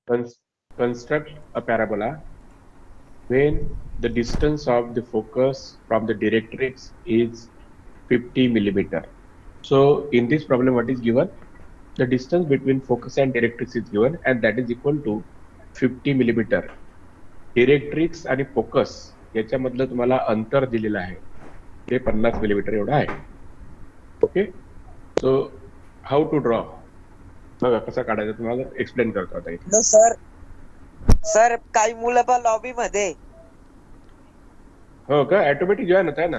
Cons- construct a parabola when the distance of the focus from the directrix is 50 millimeter. So in this problem, what is given? The distance between focus and directrix is given, and that is equal to 50 millimeter. Directrix आणि focus याच्यामधलं तुम्हाला अंतर दिलेलं आहे ते 50 millimetre एवढं आहे. Okay, so how to draw बघा कसा काढायचा तुम्हाला एक्सप्लेन करतो आता इथे. Hello sir. सर काही मुलं पण लॉबी मध्ये. हो का, ऑटोमॅटिक जॉईन होत आहे ना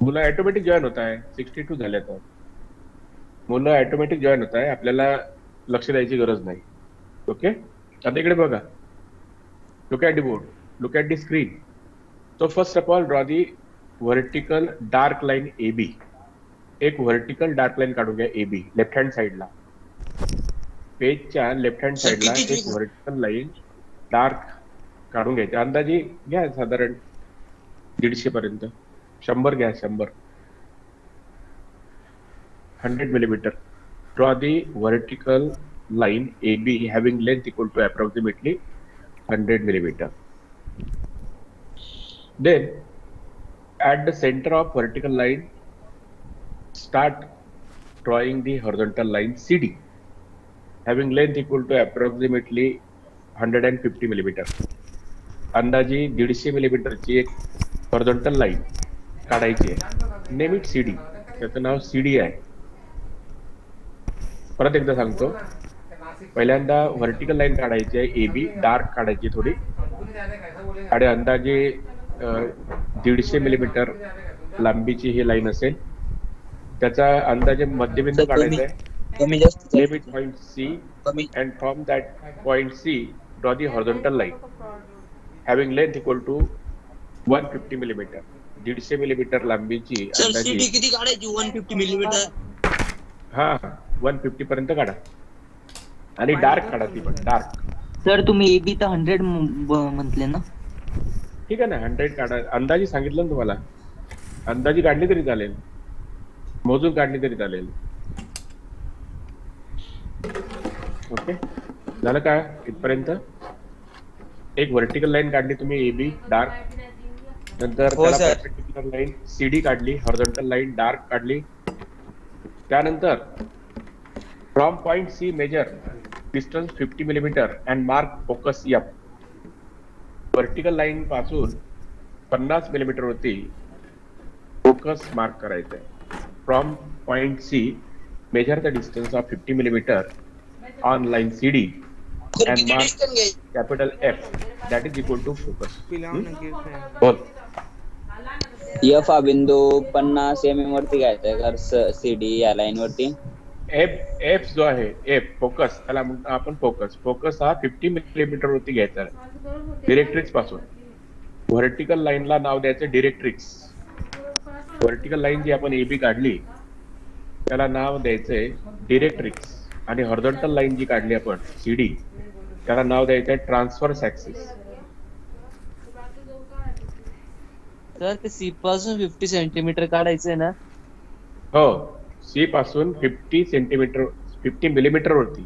मुलं, ऑटोमॅटिक जॉईन होत आहे. 62 झाले तर मुलं ऑटोमॅटिक जॉईन होत आहे, आपल्याला लक्ष द्यायची गरज नाही. ओके, आता इकडे बघा. Look at the board, look at the screen. So first of all, draw the vertical dark line AB. एक vertical dark line काढून घ्या AB लेफ्ट हँड साइडला. पेजच्या लेफ्ट हँड साइडला एक vertical line डार्क काढून घ्यायची. अंदाजे घ्या साधारण 150 पर्यंत. 100 घ्या, 100. 100 millimeter. Draw the vertical line AB having length equal to approximately 100 millimeter. Then at the center of vertical line, start drawing the horizontal line CD having length equal to approximately 150 millimeter. अंदाजे 150 मिलीमीटरची एक horizontal line काढायची आहे. Name it CD. त्याचं नाव CD आहे. परत एकदा सांगतो, पहिल्यांदा व्हर्टिकल लाईन काढायची आहे AB, डार्क काढायची थोडी, आणि अंदाजे 150 मिलीमीटर लांबीची ही लाईन असेल. त्याचा अंदाजे मध्यबिंदू काढायचा आहे. Limit point C and from that point C draw the horizontal line having length equal to 150 millimeter. 150 millimetre लांबीची अंदाजे किती काढायची? 150 मिलीमीटर. हा 150 पर्यंत काढा. आणि डार्क काढा ती पण डार्क. सर तुम्ही एबी तर 100 म्हटले ना? ठीक आहे ना, 100 काढा. अंदाजी सांगितलं ना तुम्हाला, अंदाजी काढली तरी चालेल, मोजून काढली तरी चालेल. ओके, झालं का इथपर्यंत? एक व्हर्टिकल लाईन काढली तुम्ही AB डार्क, नंतर त्याला परपेंडिक्युलर लाईन CD काढली, हॉरिझॉन्टल लाईन डार्क काढली. त्यानंतर from point C measure distance 50 millimetre and mark focus F. Vertical line पासून 50 मिलीमीटर वरती फोकस मार्क करायचं आहे. From point C measure the distance of 50 millimetre on line CD and mark capital F that is equal to focus. बोल. F हा बिंदू 50 mm वरती घ्यायचा आहे का CD या लाईन वरती? F जो आहे F फोकस, त्याला म्हणतो आपण फोकस. फोकस हा 50 मिलीमीटर वरती घ्यायचा आहे डिरेक्ट्रिक्स पासून. व्हर्टिकल लाईनला नाव द्यायचं डिरेक्ट्रिक्स. व्हर्टिकल लाईन जी आपण AB काढली त्याला नाव द्यायचंय डिरेक्ट्रिक्स, आणि हॉरिझॉन्टल लाईन जी काढली आपण CD त्याला नाव द्यायचंय ट्रान्सव्हर्स ऍक्सिस. सर ते सी पासून 50 सेंटीमीटर काढायचंय ना? हो, C पासून 50 सेंटीमीटर 50 मिलीमीटर वरती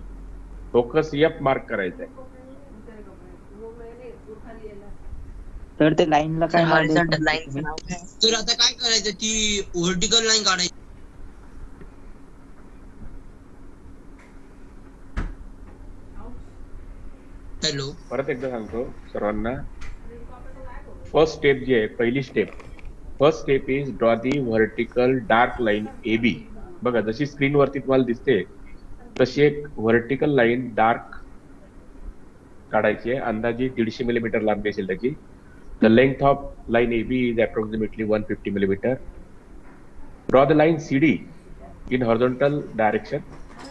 फोकस F मार्क करायचा आहे. तर ते लाईनला काय हॉरिझॉन्टल लाईन नाव काय? तर आता काय करायचं? ती व्हर्टिकल लाईन काढायची. हॅलो, परत एकदा सांगतो सर्वांना. फर्स्ट स्टेप जी आहे, पहिली step, first step is draw the vertical dark line AB. बघा जशी स्क्रीन वरती तुम्हाला दिसते तशी एक व्हर्टिकल लाईन डार्क काढायची आहे. अंदाजे 150 मिलीमीटर लांबी असेल त्याची. The length of line AB is approximately 150 millimetre. Draw the line CD in horizontal direction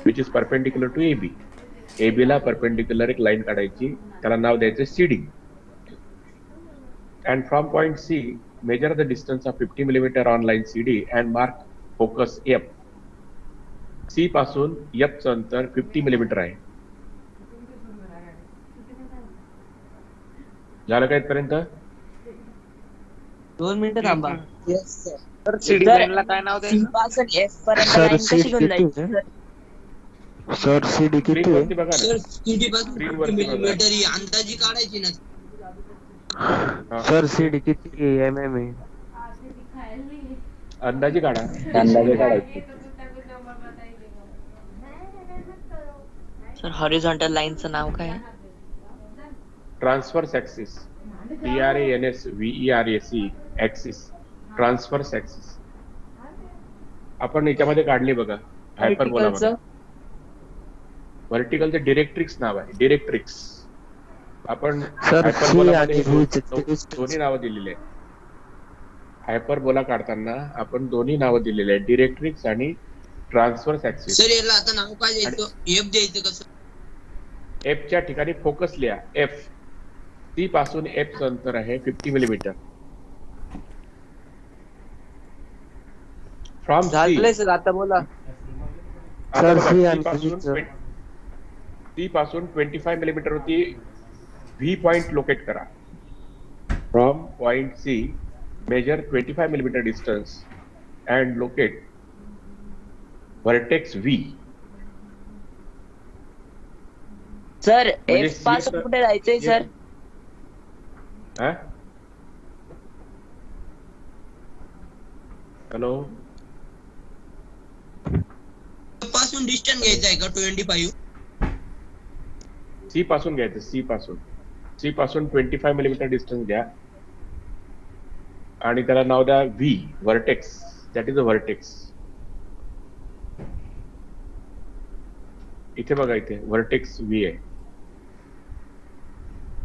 which is perpendicular to AB. AB ला परपेंडिक्युलर एक लाईन काढायची, त्याला नाव द्यायचं CD. And from point C, measure the distance of 50 millimeter on line CD and mark focus F. C पासून F चं अंतर 50 millimetre आहे. झालं का इथपर्यंत? 2 मिनिटं थांबा. CD लाईनला काय नाव द्यायचं? F पर्यंत लाईन कशी घेऊन जायची? सर सीडी स्क्रीन किती वरती आहे? बघा सर ना. सीडी पासून स्क्रीन 50 वरती बघा. मिलीमीटर ही अंदाजी काढायची ना. हा. सर सीडी किती एमएम आहे? अंदाजे काढा. अंदाजे काढायची. सर हॉरिझॉन्टल लाईनचं नाव काय आहे? Transfers axis. TRANSVERAC axis. Transfers axis. आपण याच्यामध्ये काढली बघा. हायपरबोला Verticalचं? व्हर्टिकलचं डिरेक्ट्रिक्स नाव आहे. डिरेक्ट्रिक्स. आपण सर सी आणि व्ही दोन्ही नावं दिलेली आहेत. हायपरबोला काढताना आपण दोन्ही नावं दिलेली आहेत. डिरेक्ट्रिक्स आणि ट्रान्सफर्स ऍक्सिस. सर याला आता नाव काय द्यायचं? एफ द्यायचं कसं? एफच्या ठिकाणी फोकस लिहा. एफ. सी पासून एफ अंतर आहे 50 मिलीमीटर. फ्रॉम झालंय सर, आता बोला. सर सी आणि व्हीचं. सी पासून 25 मिलीमीटर वरती व्ही पॉइंट लोकेट करा. From point C measure 25 millimetre distance and locate vertex V. Sir म्हणजे एफ पासून C कुठे जायचंय सर? हॅलो. पासून डिस्टन्स घ्यायचा आहे का 25? सी पासून घ्यायचं. सी पासून 25 मिलीमीटर डिस्टन्स घ्या आणि त्याला नाव द्या V. Vertex. That is a vertex. इथे बघा, इथे व्हर्टेक्स व्ही आहे.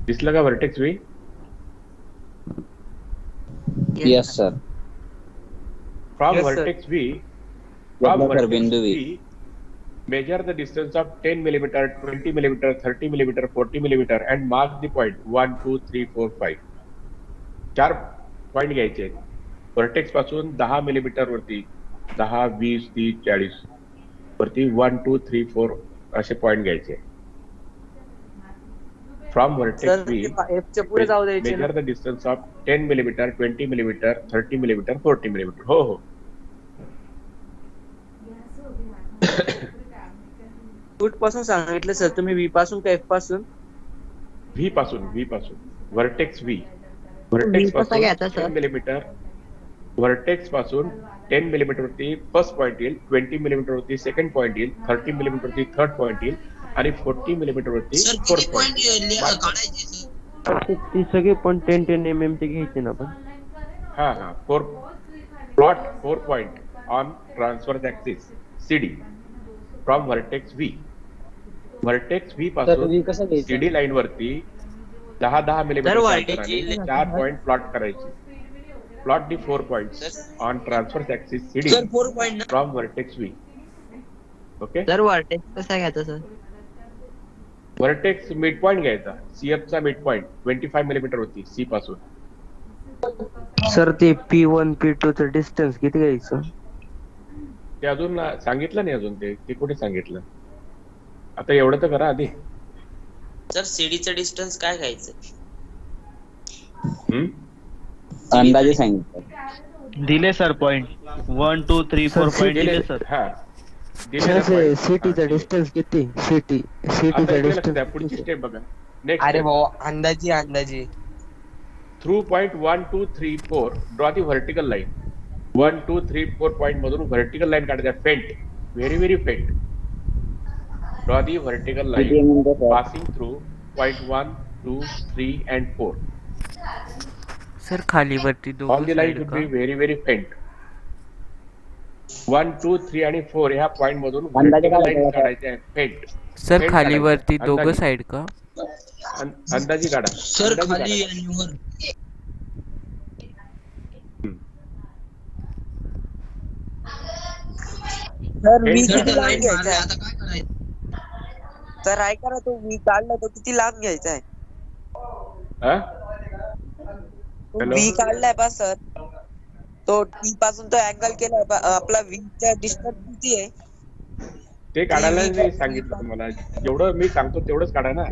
दिसलं का vertex V? Yes sir. From Yes, sir. Vertex V. Sir बिंदू V. Measure the distance of 10 millimeter, 20 millimeter, 30 millimeter, 40 millimeter and mark the point 1, 2, 3, 4, 5. 4 point घ्यायचे आहेत. Vertex पासून 10 मिलीमीटर वरती 10, 20, 30, 40 वरती 1, 2, 3, 4 असे पॉइंट घ्यायचे. फ्रॉम व्हर्टेक्स सर व्ही एफच्या पुढे जाऊ द्यायचे ना. Major the distance of 10 millimetre, 20 millimetre, 30 millimetre, 40 millimetre. हो हो. फूट पासून सांगितलं सर तुम्ही, व्ही पासून का एफ पासून? व्ही पासून व्हर्टेक्स व्ही. व्हर्टेक्स कसा घ्यायचा, पासून सर? 10 मिलीमीटर. व्हर्टेक्स पासून 10 मिलीमीटर वरती फर्स्ट पॉइंट येईल. 20 मिलीमीटर वरती सेकंड पॉइंट येईल. 30 मिलीमीटर वरती थर्ड पॉइंट येईल आणि 40 मिलीमीटर वरती सर फोर्थ किती पॉइंट. पॉइंट काढायचे सर? ती सगळे पण 10 एमएम चे घ्यायचे ना आपण. हा. Four point on transverse axis CD from vertex V. Vertex V पासून CD लाईन वरती 10 मिलीमीटर अंतराने 4 पॉइंट प्लॉट करायचे. Plot the 4 points on transverse axis CD sir 4 point ना. From vertex V. Okay. Sir vertex कसा घ्यायचा sir? Vertex mid point घ्यायचा. CF चा mid point 25 millimetre होती सी पासून. सर ते P1 P2 चं डिस्टन्स किती घ्यायचं? ते अजून सांगितलं नाही. अजून ते कुठे सांगितलं? आता एवढं तर करा आधी. सर सीडीचं डिस्टन्स काय घ्यायचं? अंदाजे सांगितलं. दिले सर पॉइंट 1, 2, 3, 4 पॉइंट दिले सर. हा. सिटीचा डिस्टन्स किती? सिटीचा डिस्टन्स पुढची स्टेप बघा. नेक्स्ट. अरे भाऊ अंदाजी through point 1, 2, 3, 4 draw the vertical line. 1, 2, 3, 4 point मधून व्हर्टिकल लाईन काढायचा. Faint. Very faint. Draw the vertical line passing through point 1, 2, 3 and 4. Sir खाली वरती all the line should be very faint. 1, 2, 3 आणि 4 ह्या पॉइंट मधून व्हर्टिकल लाईन काढायचे आहे. Faint. Sir खाली वरती दोघं साइड का? अंदाजी काढा. सर खाली आणि वर. सर व्ही सर किती ते लांब लाईन घ्यायचा मारले, आहे? आता काय करायचं? सर ऐका ना, तो व्ही काढला तो किती लांब घ्यायचा आहे? हॅलो. व्ही काढलाय पा सर, तो टी पासून तो अँगल केलाय आपला व्ही चा डिस्टन्स किती आहे? ते काढायला नाही सांगितलं तुम्हाला. जेवढं मी सांगतो तेवढंच काढा ना.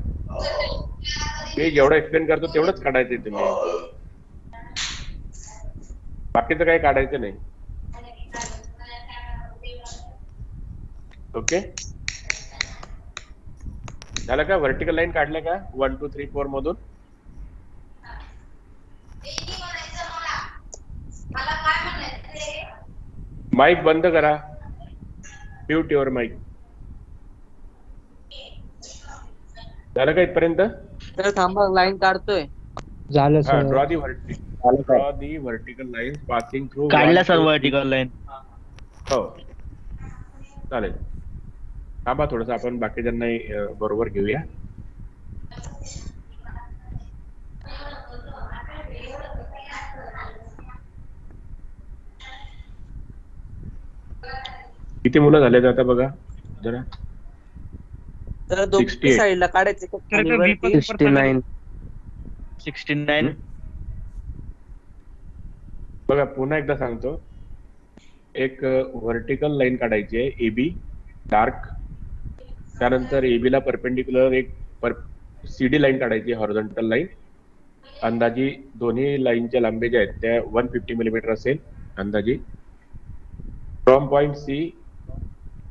मी जेवढं एक्सप्लेन करतो तेवढंच काढायचंय तुम्ही. बाकीचं काही काढायचं नाही. ओके. झालं का? व्हर्टिकल लाईन काढल्या का 1 2 3 4 मधून? माईक बंद करा. Mute your mic. झालं का इथपर्यंत? सर थांबा लाईन काढतोय. झालं हा, sir. Draw the vertical line passing through काढल्या सर व्हर्टिकल लाईन. हो, चालेल. थांबा थोडस, आपण बाकीच्यांनाही बरोबर घेऊया. किती मुलं झाले आता बघा जरा. तर दोन्ही 68. साईडला काढायचे का खालीवरती? 69. 69. बघा पुन्हा एकदा सांगतो. एक व्हर्टिकल लाईन काढायची आहे एबी डार्क. त्यानंतर एबी ला परपेंडिक्युलर एक सीडी लाईन काढायची, हॉरिझॉन्टल लाईन. अंदाजी दोन्ही लाईनच्या लांबी ज्या आहेत त्या 150 मिलीमीटर असेल अंदाजी. From point C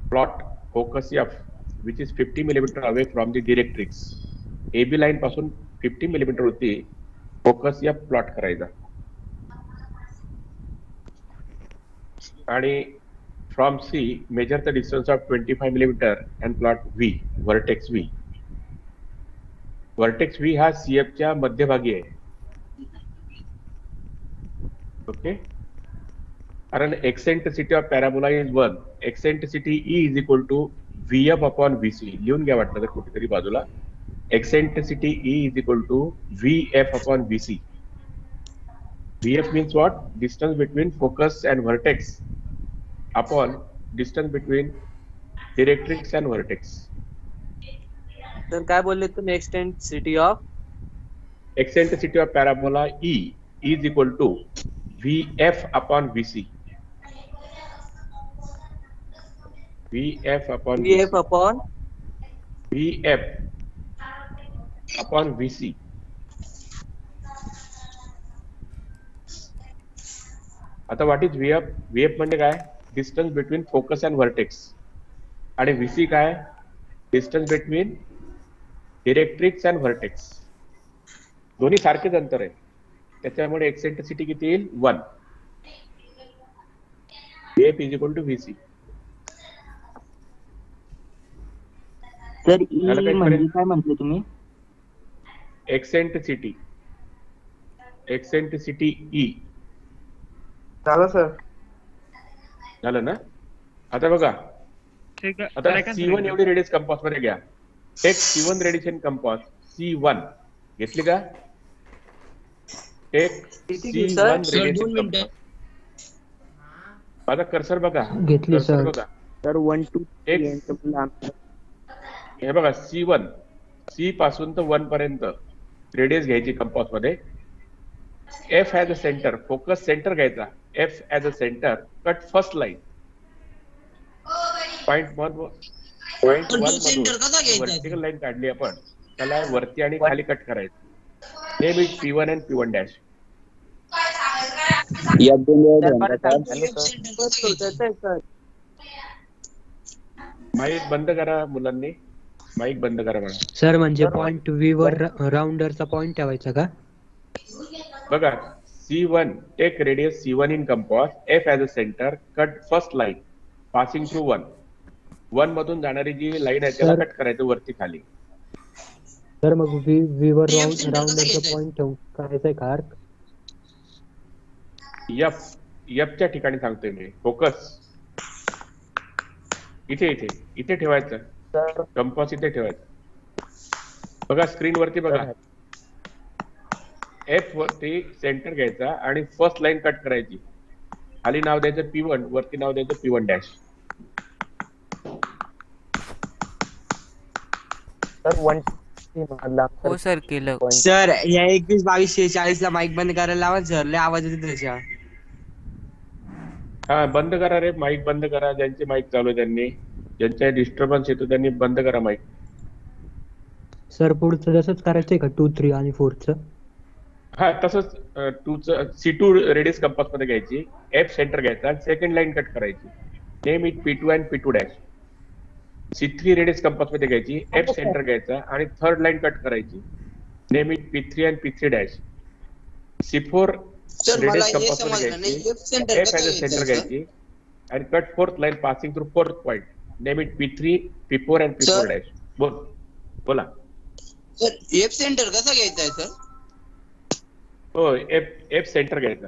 plot focus F which is 50 millimetre away from the directrix. A B line पासून 50 मिलीमीटर होती, फोकस एफ प्लॉट करायचा. आणि from C measure the distance of 25 millimetre and plot V, vertex V. Vertex V हा C F च्या मध्यभागी आहे. Okay, कारण eccentricity of parabola is 1. Eccentricity E is equal to VF upon V C. लिहून घ्या वाटलं तर कुठेतरी बाजूला. Eccentricity E is equal to VF upon VC. VF means what? Distance between focus and vertex upon distance between directrix and vertex. तर काय बोलले तुम्ही? एक्सटेंसिटी of Eccentricity of parabola E is equal to VF upon VC. VF upon VF upon VF upon VC. आता what is VF? VF म्हणजे काय? Distance between focus and vertex. आणि VC काय? Distance between directrix and vertex. दोन्ही सारखेच अंतर आहे, त्याच्यामुळे एक्सेंट्रिसिटी किती येईल? 1. VF is equal to VC. Sir म्हणजे काय म्हटले तुम्ही? Eccentricity E. झालं सर. झालं ना? आता बघा, आता C1 एवढी रेडियस कंपास मध्ये घ्या. एक C1 रेडिएशन कंपास C1 घेतली का? एक C1 रेडिएशन कंपास. माझा कर्सर बघा, घेतली कर्सर सर. बघा. सर 1 2 एक हे बघा C1, C पासून तर 1 पर्यंत रेडियस घ्यायची कंपास मध्ये. F as a centre, focus center घ्यायचा. F as a centre, cut first line. Point 1 पण तो सेंटर कसा घ्यायचा? व्हर्टिकल लाईन काढली आपण, त्याला वरती आणि खाली कट करायचं. हे मी P1 आणि P1 डॅश. माईक बंद करा मुलांनी, माईक बंद करा म्हणा. सर म्हणजे पॉइंट व्ही वर राउंडरचा पॉइंट ठेवायचा का? बघा C1, take radius C1 in compass. F as a centre, cut first line passing through 1. 1 मधून जाणारी जी लाईन आहे त्याला कट करायचं वरती खाली. सर मग व्ही वर राउंडरचा पॉइंट ठेवून करायचा का आर्क? F च्या ठिकाणी सांगतोय मी. फोकस इथे ठेवायचं. कंपास इथे ठेवायचं. बघा स्क्रीन वरती बघा. F वरती सेंटर घ्यायचा आणि फर्स्ट लाईन कट करायची. खाली नाव द्यायचं P1, वरती नाव द्यायचं P1 डॅश. हो सर केलं. सर या 21 22 46 ला माईक बंद करायला लावा सर, लय आवाज येतो त्याच्या. हा बंद करा रे, माईक बंद करा. ज्यांचे माईक चालू आहे त्यांनी, ज्यांच्या डिस्टर्बन्स येतो त्यांनी बंद करा माईक. सर पुढचं तसंच करायचंय का 2 3 आणि 4 चं? हा तसंच. C2 रेडियस कंपास मध्ये घ्यायची. F सेंटर घ्यायचा, सेकंड लाईन कट करायची. Name it P2 and P2 dash. C3 radius compass मध्ये घ्यायची, एफ सेंटर घ्यायचा आणि थर्ड लाईन कट करायची. नेम इट P3 आणि P3 डॅश. C4 सर मला रेडियस हे कंपास मध्ये समजलं नाही, घ्यायची, एफ सेंटर एफ कसं ॲज अ सेंटर घ्यायचं सर? घ्यायची आणि cut fourth line passing through fourth point. Name it P3, P4 आणि P4 Sir. डॅश. बोला. सर एफ सेंटर कसा घ्यायचा आहे सर? हो, एफ सेंटर घ्यायचा.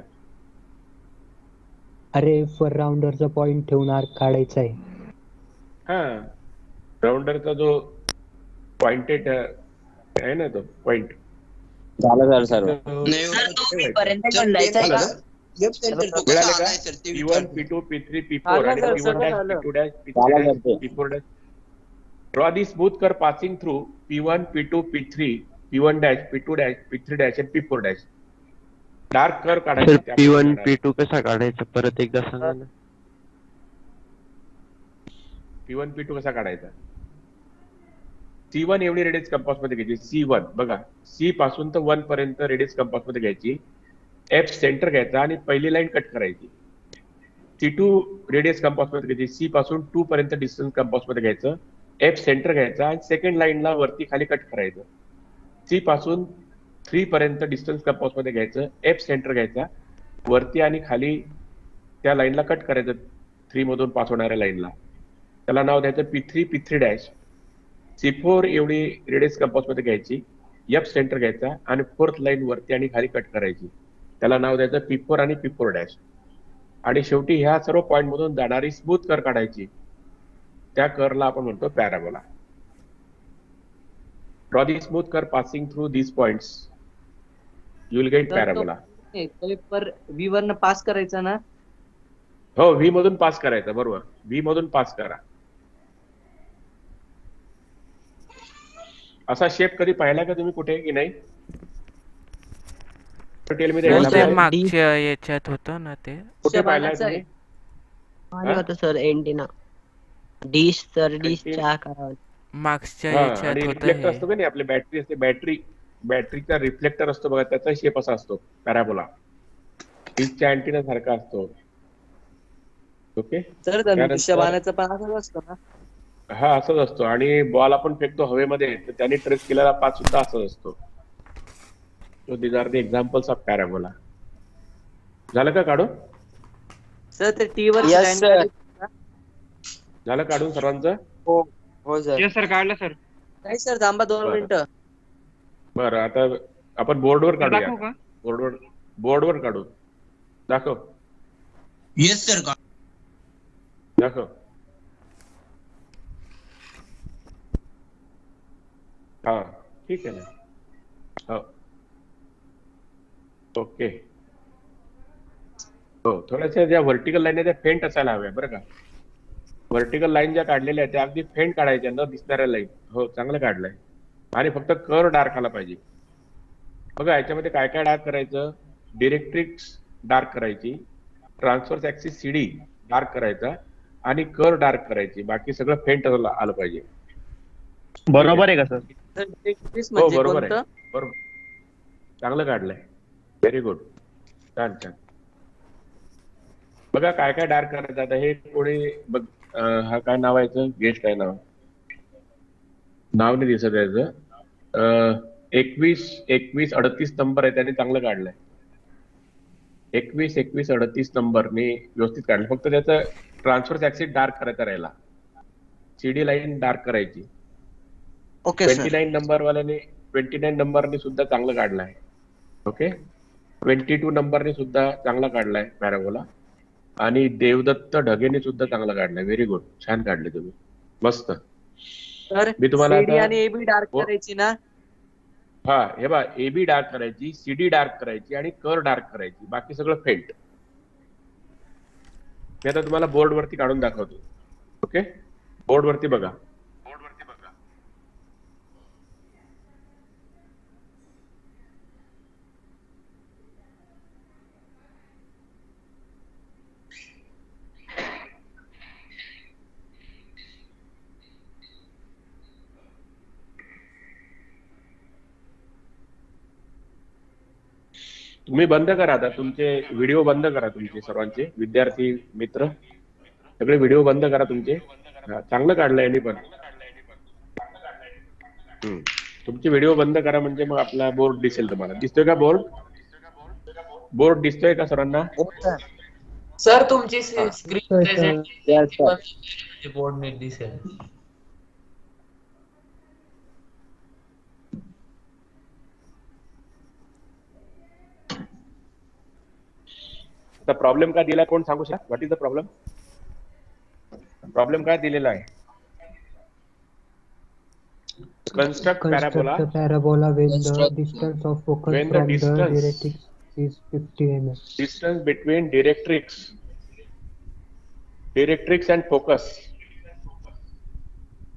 अरे फर राऊंडरचा पॉइंट ठेवून आर्क काढायचा आहे. हा, राऊंडरचा जो पॉइंटेड आहे ना, तो पॉइंट झालं सर सर्व. नाही हो, सर, तो ठेवायचा. पर्यंत घालायचा आहे का? एफ सेंटर तो कसा मिळाले का? आलाय सर ते P1, विचारतो. P2, P3, P4 आणि sir, P1 सगळं dash, झालं. P2 dash, P3 झालं dash, sir ते. P4 dash. Draw the smooth curve passing through P1, P2, P3, P1 dash, P2 dash, P3 dash आणि P4 dash. डार्क कर्व काढायचे. Sir त्यामध्ये P1 जाणार. P2 कसा काढायचा परत एकदा सांगा ना. P1, P2 कसा काढायचा? C1 एवढी रेडियस कंपास मध्ये घ्यायची. C1 बघा, C पासून तर 1 पर्यंत रेडियस कंपास मध्ये घ्यायची. एफ सेंटर घ्यायचा आणि पहिली लाईन कट करायची. C2 रेडियस कंपास मध्ये घ्यायची. C पासून 2 पर्यंत डिस्टन्स कंपास मध्ये घ्यायचं. एफ सेंटर घ्यायचा आणि सेकंड लाईनला वरती खाली कट करायचं. C पासून 3 पर्यंत डिस्टन्स कंपास मध्ये घ्यायचं. एफ सेंटर घ्यायचा, वरती आणि खाली त्या लाईनला कट करायचं. 3 मधून पास होणाऱ्या लाईनला त्याला नाव द्यायचं P3, P3 डॅश. C4 एवढी रेडियस कंपास मध्ये घ्यायची. एफ सेंटर घ्यायचा आणि फोर्थ लाईन वरती आणि खाली कट करायची. त्याला नाव द्यायचं P4 आणि P4 डॅश. आणि शेवटी ह्या सर्व पॉइंट मधून जाणारी स्मूथ कर काढायची. त्या करला आपण म्हणतो पॅराबोला. ड्रॉ दी स्मूथ कर passing through these points. You will gate parabola. Per V वरनं पास करायचा ना. हो, व्ही मधून पास करायचा. बरोबर, व्ही मधून पास करा. असा शेप कधी पाहिला का तुम्ही कुठे की नाही? डिटेल मध्ये हो यायला सर, पाहिजे. मागच्या याच्यात होतं ना ते. कुठे पाहिलाय तुम्ही? होतं सर एंटीना डिश सर डिशच्या मागच्या हा, याच्यात आणि होतं रिफ्लेक्टर हे. असतो का नाही, आपली बॅटरी असते, बॅटरीचा रिफ्लेक्टर असतो बघा, त्याचा शेप असा असतो पॅराबोला. डिशच्या अँटिना सारखा असतो. ओके, सर त्यानंतर- बाणाचा पण असंच असतो ना. हा, असंच असतो. आणि बॉल आपण फेकतो हवेमध्ये तर त्याने ट्रेस केलेला पाथ सुद्धा असंच असतो. So these are the examples of parabola. झालं का काढून? सर ते टी वर Yes, sir. झालं काढून सर्वांचं? हो सर. सर काढलं सर. नाही सर थांबा 2 बरं. मिनिटं. बरं, आता आपण बोर्डवर काढूया. दाखवू का? बोर्डवर काढू. दाखव. येस सर का? दाखव. हा, ठीक आहे ना. हो, ओके. हो, थोड्याशा ज्या व्हर्टिकल लाईन आहे त्या फेंट असायला हव्या बरं का. व्हर्टिकल लाईन ज्या काढलेल्या आहेत त्या अगदी फेंट काढायच्या, न दिसणाऱ्या लाईन. हो, चांगलं काढलंय. आणि फक्त कर्व डार्क आला पाहिजे. बघा, याच्यामध्ये काय काय डार्क करायचं? डिरेक्ट्रिक्स डार्क करायची, ट्रान्सफर्स ऍक्सिस CD डार्क करायचा आणि कर्व डार्क करायची. बाकी सगळं फेंट आलं पाहिजे. बरोबर आहे का सर? सर डिश हो, म्हणजे बरोबर आहे. कोणतं? बरोबर, चांगलं काढलंय. व्हेरी गुड, छान छान. बघा काय काय डार्क करायचं. आता हे कोणी बघ, हा काय नाव आहे याचं? गेस्ट काय नाव नाही दिसत याचं. 21-38 नंबर आहे, त्याने चांगलं काढलंय. 21-38 नंबरने व्यवस्थित काढलं. फक्त त्याचं ट्रान्सफर ऍक्सिस डार्क करायचा राहिला. CD लाईन डार्क करायची. ओके 29 नंबर वाल्याने 29 नंबरने सुद्धा चांगलं काढलंय. ओके, 22 नंबरने सुद्धा चांगला काढलाय पॅराबोला. आणि देवदत्त ढगेने सुद्धा चांगला काढलाय. व्हेरी गुड, छान काढले तुम्ही, मस्त. सर मी तुम्हाला CD आता- आणि AB डार्क हो. करायची ना. हा, हे बघा, AB डार्क करायची, CD डार्क करायची आणि कर्व डार्क करायची. बाकी सगळं फेंट. मी आता तुम्हाला बोर्ड वरती काढून दाखवतो. ओके, बोर्ड वरती बघा. तुम्ही बंद करा आता, तुमचे व्हिडिओ बंद करा, तुमचे सर्वांचे विद्यार्थी मित्र सगळे व्हिडिओ बंद करा तुमचे. हा, चांगलं काढलंय यांनी पण. तुमची व्हिडिओ बंद करा म्हणजे मग आपला बोर्ड दिसेल तुम्हाला. दिसतोय का बोर्ड? बोर्ड दिसतोय का सरांना? हो सर. सर तुमची हा. Screen present Yes, sir. Board नीट दिसेल. आता प्रॉब्लेम काय दिलाय कोण सांगू शकता? What is the problem? Problem काय दिलेला आहे? Construct parabola Construct the parabola when the distance of focus when the from the distance directrix is 50 mm. distance between directrix and focus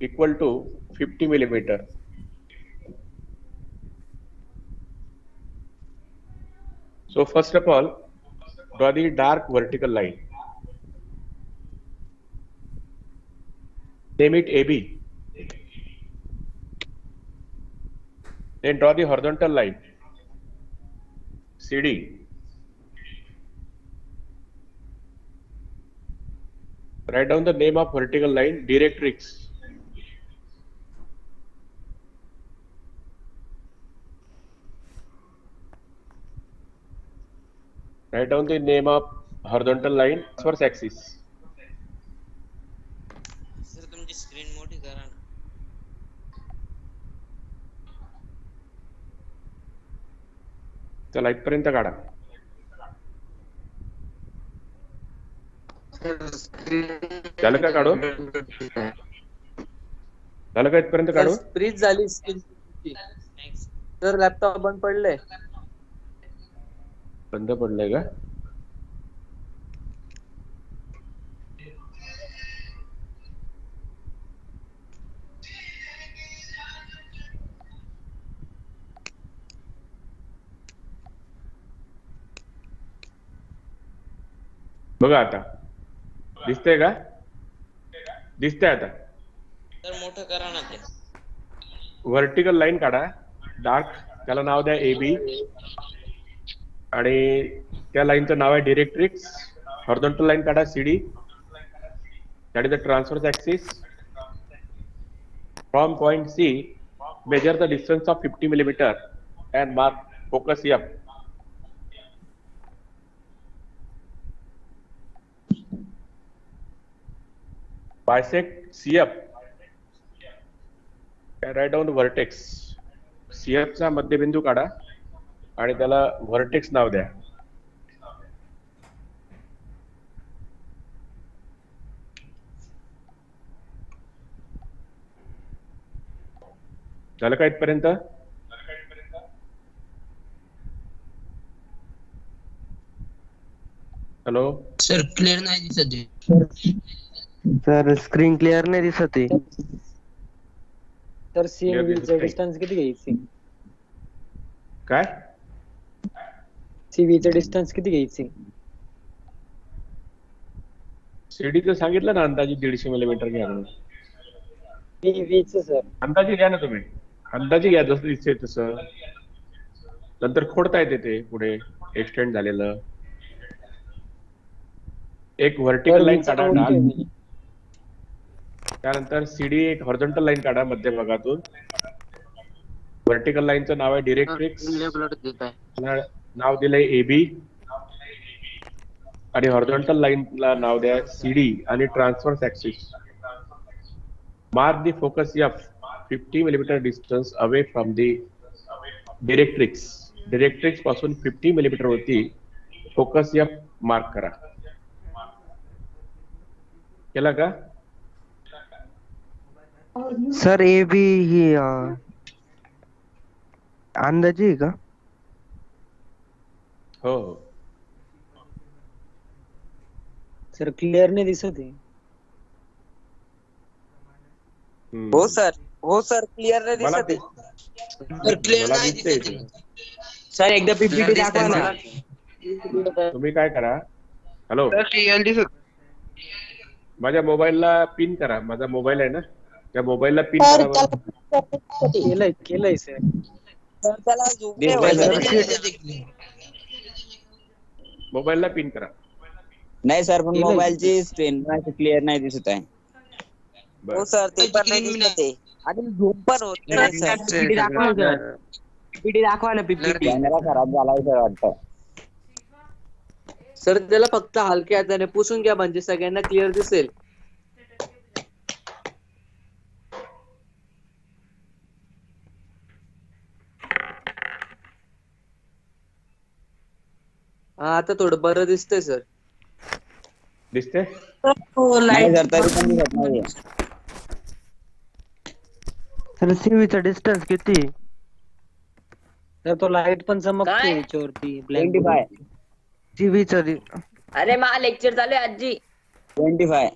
equal to 50 millimeter. So first of all, draw the dark vertical line. Name it AB. Then draw the horizontal line CD. Write down the name of vertical line directrix. Write down the name of horizontal line transverse axis. Sir तुमची screen मोठी करा ना. चला इथपर्यंत काढा. झालं का काढून? झालं का इथपर्यंत काढून? फ्रीज झाली स्क्रीन. थँक्स. सर लॅपटॉप बंद पडले. बंद पडलंय का? बघा आता दिसतंय का? दिसतंय आता. तर मोठं करा ना ते. व्हर्टिकल लाईन काढा डार्क, त्याला नाव द्या AB आणि त्या लाईनचं नाव आहे डिरेक्ट्रिक्स. हॉरिझॉन्टल लाईन काढा CD, that is the transverse axis. From point C, measure the distance of 50 millimeter and mark focus F. Bisect CF and write down the vertex. CF चा मध्यबिंदू काढा आणि त्याला व्हर्टेक्स नाव द्या. झालं का इथपर्यंत? हॅलो सर क्लिअर नाही दिसत आहे. सर स्क्रीन क्लिअर नाही दिसत आहे. तर Clear दिसत CVचं नाही. डिस्टन्स किती घ्यायची? काय? CVचं डिस्टन्स किती घ्यायची? सीडीचं सांगितलं ना अंदाजे 150 मिलीमीटर घ्या म्हणून. VVचं सर. अंदाजे घ्या ना तुम्ही. अंदाजे घ्या जसं दिसतंय तसं. नंतर खोडता येते ते पुढे एक्सटेंड झालेलं. एक व्हर्टिकल लाईन काढा डार्क. त्यानंतर CD एक हॉरिझॉन्टल लाईन काढा मध्यभागातून. व्हर्टिकल लाईनचं नाव आहे डिरेक्ट्रिक्स. नाव दिलंय AB आणि हॉरिझॉन्टल लाईनला नाव द्या CD आणि transverse axis. Mark the focus F 50 millimetre distance away from the directrix. Directrix पासून 50 मिलीमीटर वरती फोकस F मार्क करा. केला का? सर AB ही अंदाजे आहे का? हो हो. सर क्लिअर नाही दिसत आहे. हो सर. हो सर क्लिअर नाही मला दिसत आहे. सर क्लिअर मला नाही दिसतंय दिसत ते. आहे. सर एकदा PPT दाखवा ना. तुम्ही काय करा? हॅलो क्लिअर दिसत. माझ्या मोबाईलला पिन करा. माझा मोबाईल आहे ना, त्या मोबाईलला पिन करा बरं. केलंय सर. तर त्याला झूम नाही दिसतंय व्हायला. सर. नाही दिसत आहे clear. मोबाईलला पिन करा. नाही सर, पण मोबाईलची स्क्रीन क्लिअर नाही दिसत आहे. हो सर ते पण नाही दिसत आहे. आणि झूम पण होत नाही सर. PPT दाखवा ना सर. PPT दाखवा ना PPT. कॅमेरा खराब झाला सर वाटतं. सर त्याला फक्त हलक्या हाताने पुसून घ्या म्हणजे सगळ्यांना क्लिअर दिसेल. हा आता थोडं बरं दिसतंय सर. दिसते? नाही सर तरी पण दिसत नाहीये. सर सीव्हीचा डिस्टन्स किती? तर तो लाईट पण चमकते याच्यावरती. 25 सीव्हीचा अरे मा लेक्चर चालू आहे आजी. 25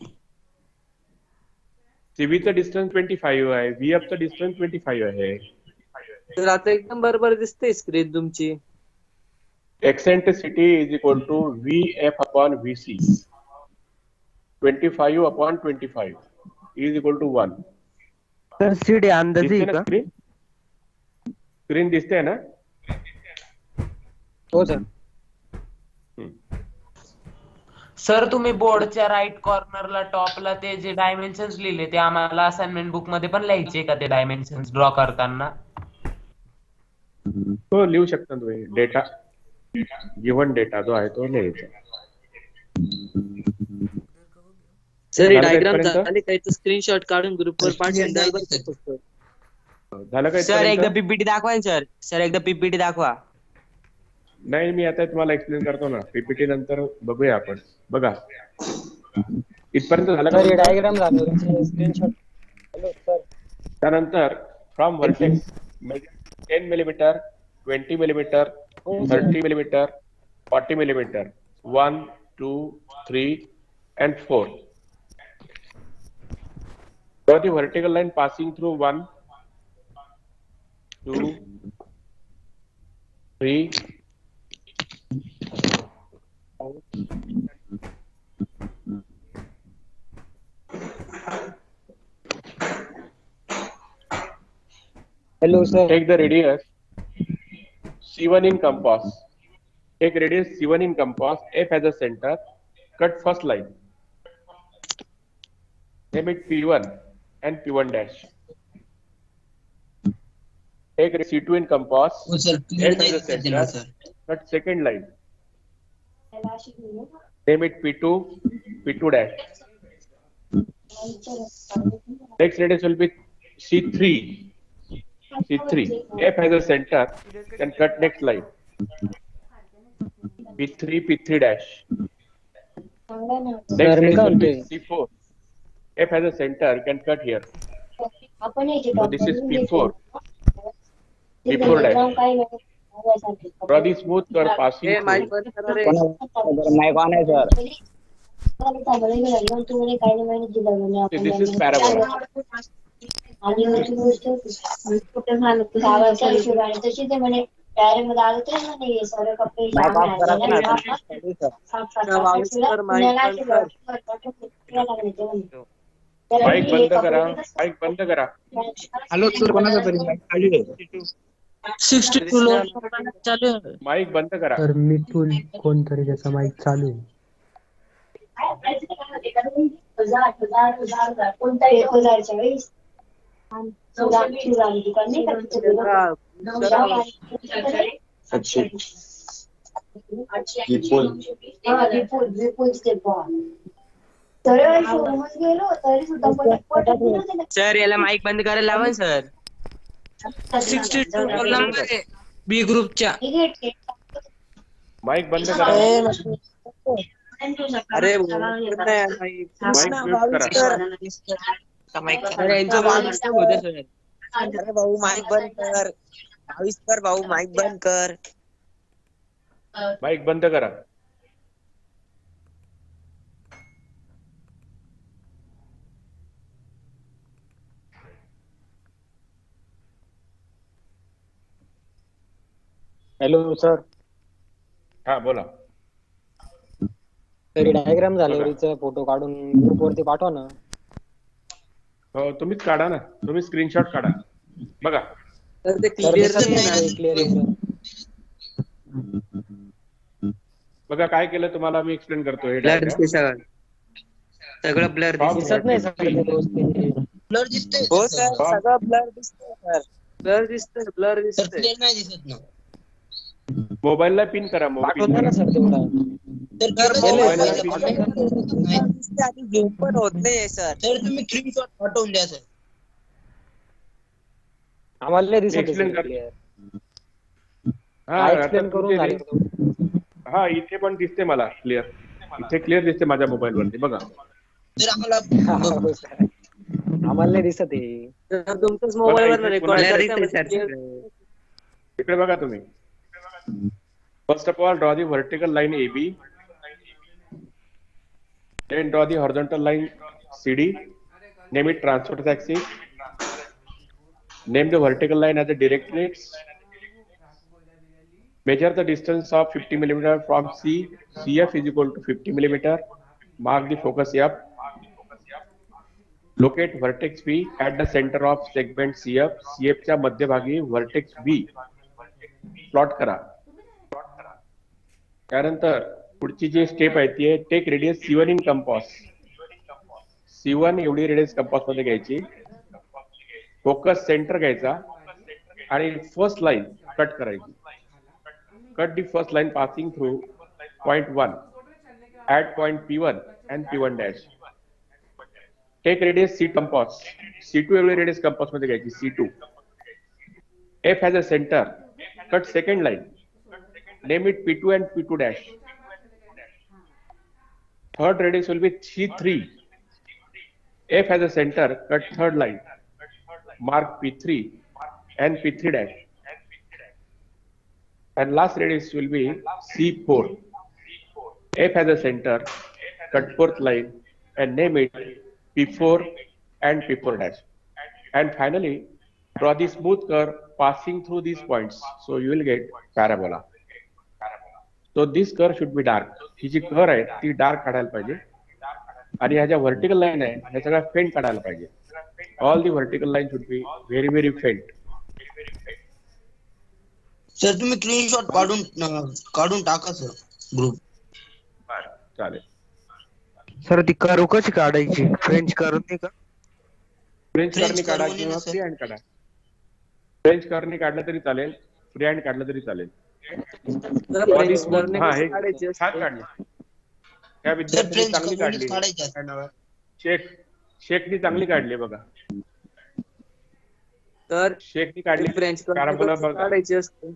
सीबीचं डिस्टन्स 25 आहे, व्हीएफचं डिस्टन्स 25 आहे. तर आता एकदम बरोबर दिसते स्क्रीन तुमची. Eccentricity is equal to VF upon VC. 25 upon 25 is equal to 1. Sir CD अंदाजे दिसते आहे ना का? स्क्रीन? स्क्रीन दिसते ना? हो सर. सर तुम्ही बोर्डच्या राईट कॉर्नरला टॉपला ते जे डायमेन्शन्स लिहिले ते आम्हाला असाइनमेंट बुक मध्ये पण लिहायचे का ते डायमेन्शन्स ड्रॉ करताना? हो लिहू शकता तुम्ही. डेटा गिव्हन डेटा जो आहे तो लिहायचा. सर हे झालं का डायग्राम इथपर्यंत? झाले काही स्क्रीनशॉट काढून ग्रुपवर पाठवून द्याल बरं का फक्त. झालं का सर एकदा इथपर्यंत? PPT दाखवा ना सर. सर एकदा PPT दाखवा. नाही मी आता तुम्हाला एक्सप्लेन करतो ना. पीपीटी नंतर बघूया आपण. बघा इथपर्यंत झालं का? डायग्राम झालं स्क्रीनशॉट. त्यानंतर from vertex 10 millimetre, 20 millimetre, 30 millimetre, 40 millimetre, 1, 2, 3 and 4. Draw the vertical line passing through 1, 2, 3, hello sir. take the radius C1 in compass. Take radius C1 in compass. F as a center. Cut first line. Name it P1 and P1 dash. Take C2 in compass. हो sir clear F नाही as a दिसत त्याला center. Sir. Cut second line. Name it P2, P2 dash. Next radius will be C3. C3. F has a center. Can cut next line. P3, P3 dash. Next radius will be C4. F has a center. Can cut here. So this is P4. P4 dash. Draw the smooth curve passing हे mic through. बंद करा रे. Mic on आहे sir. See, this is parabola. Mic off करा पण आता. Mic बंद करा. माईक बंद करा. हॅलो सर कोणाचा तरी चालू आहे. 62 लो चालू आहे. माईक बंद करा. तर मिथून कोणतरी त्याचा माईक चालू आहे. सर याला माईक बंद करायला लावा ना सर. 62 नंबर आहे बी ग्रुपच्या. माईक बंद करा. अरे माईक म्यूट करा. सर यांचं वाद होते सर. अरे भाऊ माईक बंद कर. 22 कर भाऊ माईक बंद कर. माईक बंद करा. Hello sir. हा बोला. तरी डायग्राम झाल्यावर फोटो काढून ग्रुपवरती पाठवा ना. हो तुम्हीच काढा ना. तुम्ही स्क्रीनशॉट काढा. बघा तर ते क्लिअर क्लिअर बघा काय केलं तुम्हाला मी एक्सप्लेन करतो. हे ब्लर diagram. दिसते सगळं. सगळं ब्लर From दिसत नाही सर vertex C. व्यवस्थित. ब्लर दिसतंय हो सर, सगळं ब्लर दिसतंय सर. ब्लर दिसतंय ब्लर तर दिसतंय. क्लिअर नाही दिसत ना. मोबाईलला पिन करा पाठवतो ना सर तेवढा. तर केलं मोबाईलला तर पिन पाठवलं करा. तर नाही. दिसते आणि झूम पण होत नाहीये सर. तर तुम्ही स्क्रीनशॉट पाठवून द्या सर. आम्हाला नाही दिसत Explain कर. क्लिअर. हा हा आता एक्सप्लेन करून तुमचे झाले. हा इथे पण दिसते मला क्लिअर. इथे क्लिअर दिसते माझ्या मोबाईल वरती बघा. तर आम्हाला हो सर. आम्हाला नाही दिसत आहे. तर तुमच्याच बघा मोबाईल वर इथे रेकॉर्ड पुन्हा करताय दिसतंय म्हणजे सर clear. इकडे बघा तुम्ही. First of all, draw the vertical line AB. Then draw the horizontal line CD. Name it transverse axis. Name the vertical line as a directrix. Measure the distance of 50 mm from C. CF is equal to 50 mm. Mark the focus F. Locate vertex V at the center of segment CF. CF च्या मध्यभागी vertex V plot करा. त्यानंतर पुढची जी step आहे ती take radius C1 in compass. C1 एवढी radius compass मध्ये घ्यायची. फोकस सेंटर घ्यायचा आणि फर्स्ट लाईन कट करायची. Cut the first line passing through point 1 at point P1 and P1 dash. Take radius C compass. C2 एवढी radius compass मध्ये घ्यायची. C2. F has a center. Cut second line. Name it P2 and P2 dash. Third radius will be C3. F has a center. Cut third line. Mark P3 and P3 dash. And last radius will be C4. F has a center. Cut fourth line and name it P4 and P4 dash. And finally, draw the smooth curve passing through these points. So you will get parabola. So this curve should be dark. ही जी curve आहे ती dark काढायला पाहिजे आणि ह्या ज्या vertical line आहे ह्या सगळ्या फेंट काढायला पाहिजे. All the vertical line should be very very faint. Sir तुम्ही स्क्रीनशॉट काढून टाका सर ग्रुप. चालेल. सर ती कर्व कशी काढायची? फ्रेंच कर्व नाही का? फ्रेंच कर्वनी curve काढा म्हणे किंवा ना, sir. फ्री हँड काढा. फ्रेंच कर्वनी काढलं तरी चालेल, फ्री हँड काढलं तरी चालेल. जर Body French smooth. learning हा, कसं हे काढायची असते? छान काढलं. त्या सर विद्यार्थ्यांनी फ्रेंच चांगली काढली. कम्युनिस्ट काढायचे. काय नाव आहे? शेखनी चांगली काढली बघा. तर शेखनी काढली. फ्रेंच पॅराबोला बघा. काढायची असते.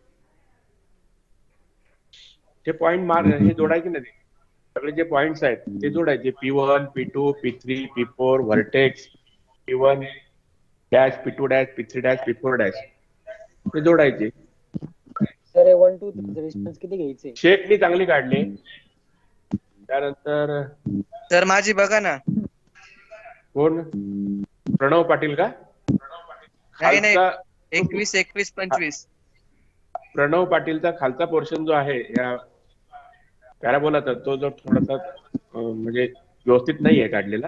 ते पॉइंट मार हे जोडायचे ना ते सगळे जे पॉइंट्स आहेत ते जोडायचे. P1, P2, P3, P4 vertex P1 dash, P2 dash, P3 dash, P4 dash ते जोडायचे. सर 1 2 डिस्टन्स किती घ्यायचे? शेखनी चांगली काढली. त्यानंतर सर माझी बघा ना. कोण? प्रणव पाटील का? नाही नाही, खालचा 21 21 25. प्रणव पाटीलचा खालचा पोर्शन जो आहे या पॅराबोलाचा तो जो थोडासा म्हणजे व्यवस्थित नाही आहे काढलेला.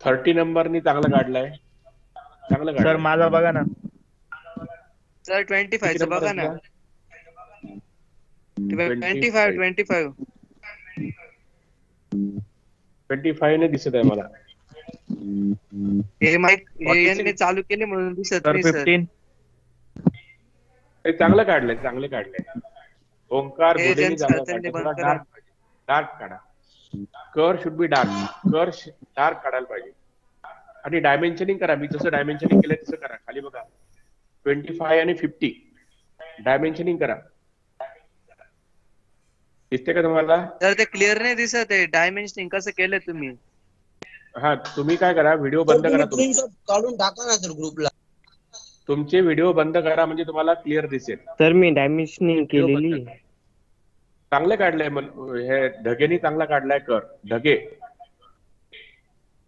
30 नंबरनी चांगला काढलाय. चांगलं सर काढलाय. माझा बघा ना. सर 25 चं बघा ना. 25 25. 25 ने दिसत आहे मला. हे माईक हे यांनी चालू केले म्हणून दिसत सर नाही सर. 15. हे चांगलं काढलंय, चांगले काढलंय. ओंकार हे भुलेनी ज्यांचं चांगलं त्यांनी काढलंय. बंद थोडा करा. डार्क काढा. कर शुड बी डार्क. कर डार्क काढायला पाहिजे. आणि डायमेन्शनिंग करा. मी जसं डायमेन्शनिंग केलंय तसं करा. खाली बघा 25 आणि 50 डायमेन्शनिंग करा. दिसते का तुम्हाला? तर ते क्लिअर नाही दिसत आहे. डायमेन्शनिंग कसं केलंय तुम्ही? हा तुम्ही काय करा, व्हिडिओ बंद करा. तुम्ही स्क्रीनशॉट काढून टाका ना सर ग्रुपला. तुमचे व्हिडिओ बंद करा म्हणजे तुम्हाला क्लिअर दिसेल. सर मी डायमेन्शनिंग केलेली. चांगले काढलंय. हे ढगेनी चांगला काढलाय कर.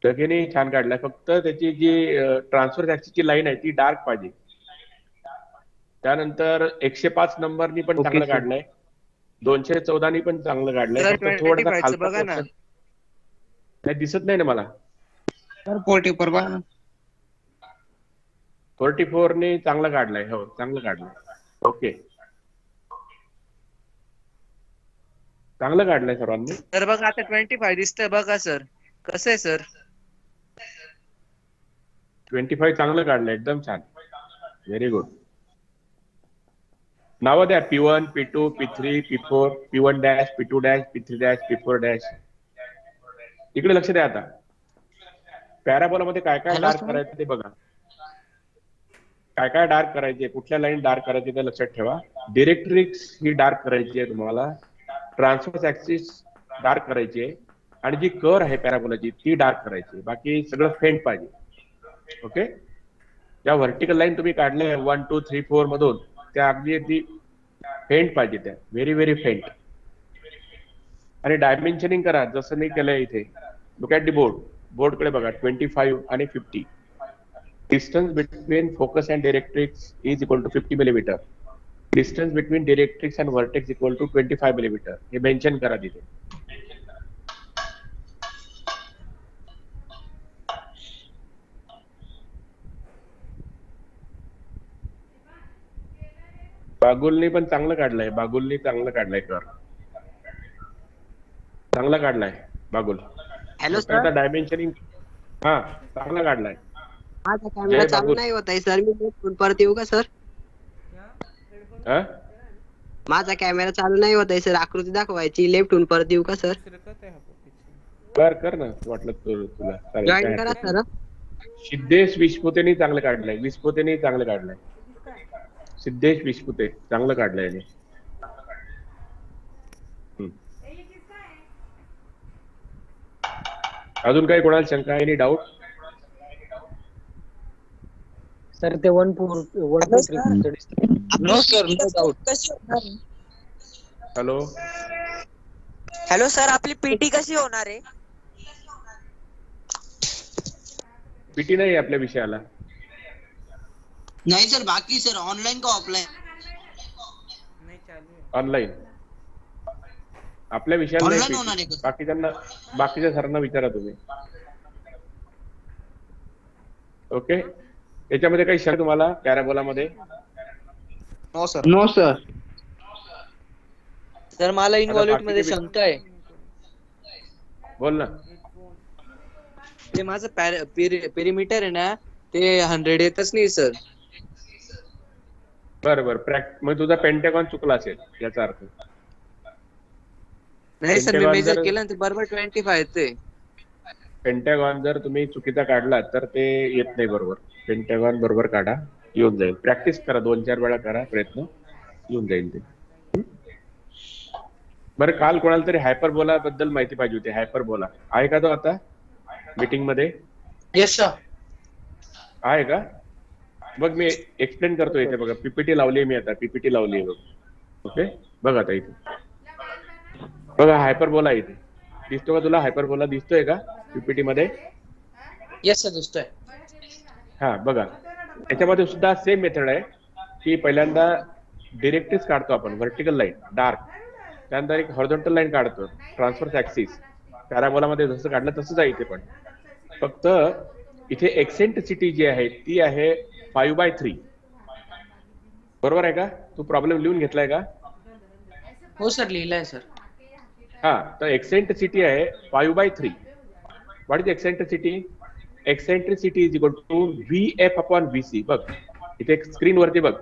ढगेनी छान काढलाय. फक्त त्याची जी ट्रान्सफर ची लाईन आहे ती डार्क पाहिजे. त्यानंतर 105 नंबरनी पण चांगलं काढलंय. 214 नी पण चांगलं काढलंय. सर फक्त थोडासा 25 चं खालचा बघा ना. portion काही दिसत नाही ना मला. सर 44 बघा ना. 44 ने चांगलं काढलंय. हो चांगलं काढलंय. ओके चांगलं काढलंय सर्वांनी. तर बघा आता 25 दिसतंय बघा सर. कसं आहे सर? 25 चांगलं काढलं, एकदम छान, व्हेरी गुड. नावं द्या P1, P2, P3, P4, P1 dash, P2 dash, P3 dash, P4 dash. इकडे लक्ष द्या. आता पॅराबोला मध्ये काय काय डार्क करायचं ते बघा. काय काय डार्क करायचे, कुठल्या लाईन डार्क करायचे ते लक्षात ठेवा. डिरेक्ट्रिक्स ही डार्क करायची आहे तुम्हाला, ट्रान्सफर्स ऍक्सिस डार्क करायची आहे, आणि जी कर आहे पॅराबोलाची ती डार्क करायची. बाकी सगळं फेंट पाहिजे. ओके. ज्या व्हर्टिकल लाईन तुम्ही काढल्या 1 2 3 4 मधून, त्या अगदी अगदी फेंट पाहिजे, त्या व्हेरी व्हेरी फेंट. आणि डायमेन्शनिंग करा जसं मी केलंय इथे. लुक ॲट दी बोर्ड कडे बघा. 25 आणि 50. Distance between focus and directrix is equal to 50 millimetre. Distance between directrix and vertex equal to 25 millimetre. हे मेन्शन करा तिथे. बागुलनी पण चांगलं काढलंय. बागुलनी चांगलं काढलंय कर. चांगला काढलाय बागुल. Hello sir. आता डायमेन्शनिंग हा चांगला काढलाय. माझा कॅमेरा चालू नाही होत आहे सर, मी लेफ्ट परत येऊ का सर? माझा कॅमेरा चालू नाही होत आहे सर, आकृती दाखवायची, लेफ्ट होऊन परत येऊ का सर? कर ना वाटलं तुला. जॉईन करा सर. सिद्धेश विस्पुतेनी चांगलं काढलंय. विस्पुतेनी चांगलं काढलंय. सिद्धेश विस्पुते चांगलं काढलंय. अजून काही कोणाला शंका, एनी डाऊट? सर ते 1 2 3 no sir, no doubt. Hello hello sir, आपली पीटी कशी होणार आहे? पीटी नाही आपल्या विषयाला. नाही सर, बाकी सर ऑनलाईन का ऑफलाईन? ऑनलाईन. आपल्या विषयाला ऑनलाईन होणार आहे नाही. बाकीच्या सरांना विचारा तुम्ही. ओके. याच्यामध्ये काही शंका तुम्हाला पॅराबोला मध्ये? No sir. No sir. Sir मला इनव्हॉल्युट मध्ये बाकीचे शंका आहे. बोल ना. ते माझं पेरिमीटर आहे ना, ते 100 येतच नाही सर. बरं. मग तुझा पेंटागॉन चुकला असेल याचा अर्थ. नाही सर, मी Pentagon मेजर जर- केलं ते बरोबर 25 येते. पेंटागॉन जर तुम्ही चुकीचा काढला तर ते येत नाही बरोबर. पेंटागॉन बरोबर काढा, येऊन जाईल. प्रॅक्टिस करा, 2-4 वेळा करा प्रयत्न, येऊन जाईल ते. बरं, काल कोणाला तरी हायपरबोला बद्दल माहिती पाहिजे होती. हायपरबोला आहे का तो आता मीटिंग मध्ये? Yes sir. आहे का? बघ मी एक्सप्लेन करतो इथे. बघा पीपीटी लावली मी आता. पीपीटी लावली बघ. ओके. बघ आता इथे बघा हायपरबोला इथे दिसतो का तुला? हायपरबोला दिसतोय का पीपीटी मध्ये? येस सर, दिसतोय. हा बघा, याच्यामध्ये सुद्धा सेम मेथड आहे की पहिल्यांदा डिरेक्ट्रिक्स काढतो आपण, व्हर्टिकल लाईन डार्क, त्यानंतर एक हॉरिझॉन्टल लाईन काढतो, ट्रान्सफर्स ऍक्सिस. पॅराबोलामध्ये जसं काढलं तसंच आहे इथे पण. फक्त इथे एक्सेंट्रिसिटी जी आहे ती आहे 5/3. बरोबर आहे का? तू प्रॉब्लेम लिहून घेतलाय का? हो सर, लिहिलाय सर. हा, तर एक्सेंट्रिसिटी आहे 5/3. What is eccentricity? Eccentricity is equal to VF upon VC. बघ इथे स्क्रीन वरती बघ,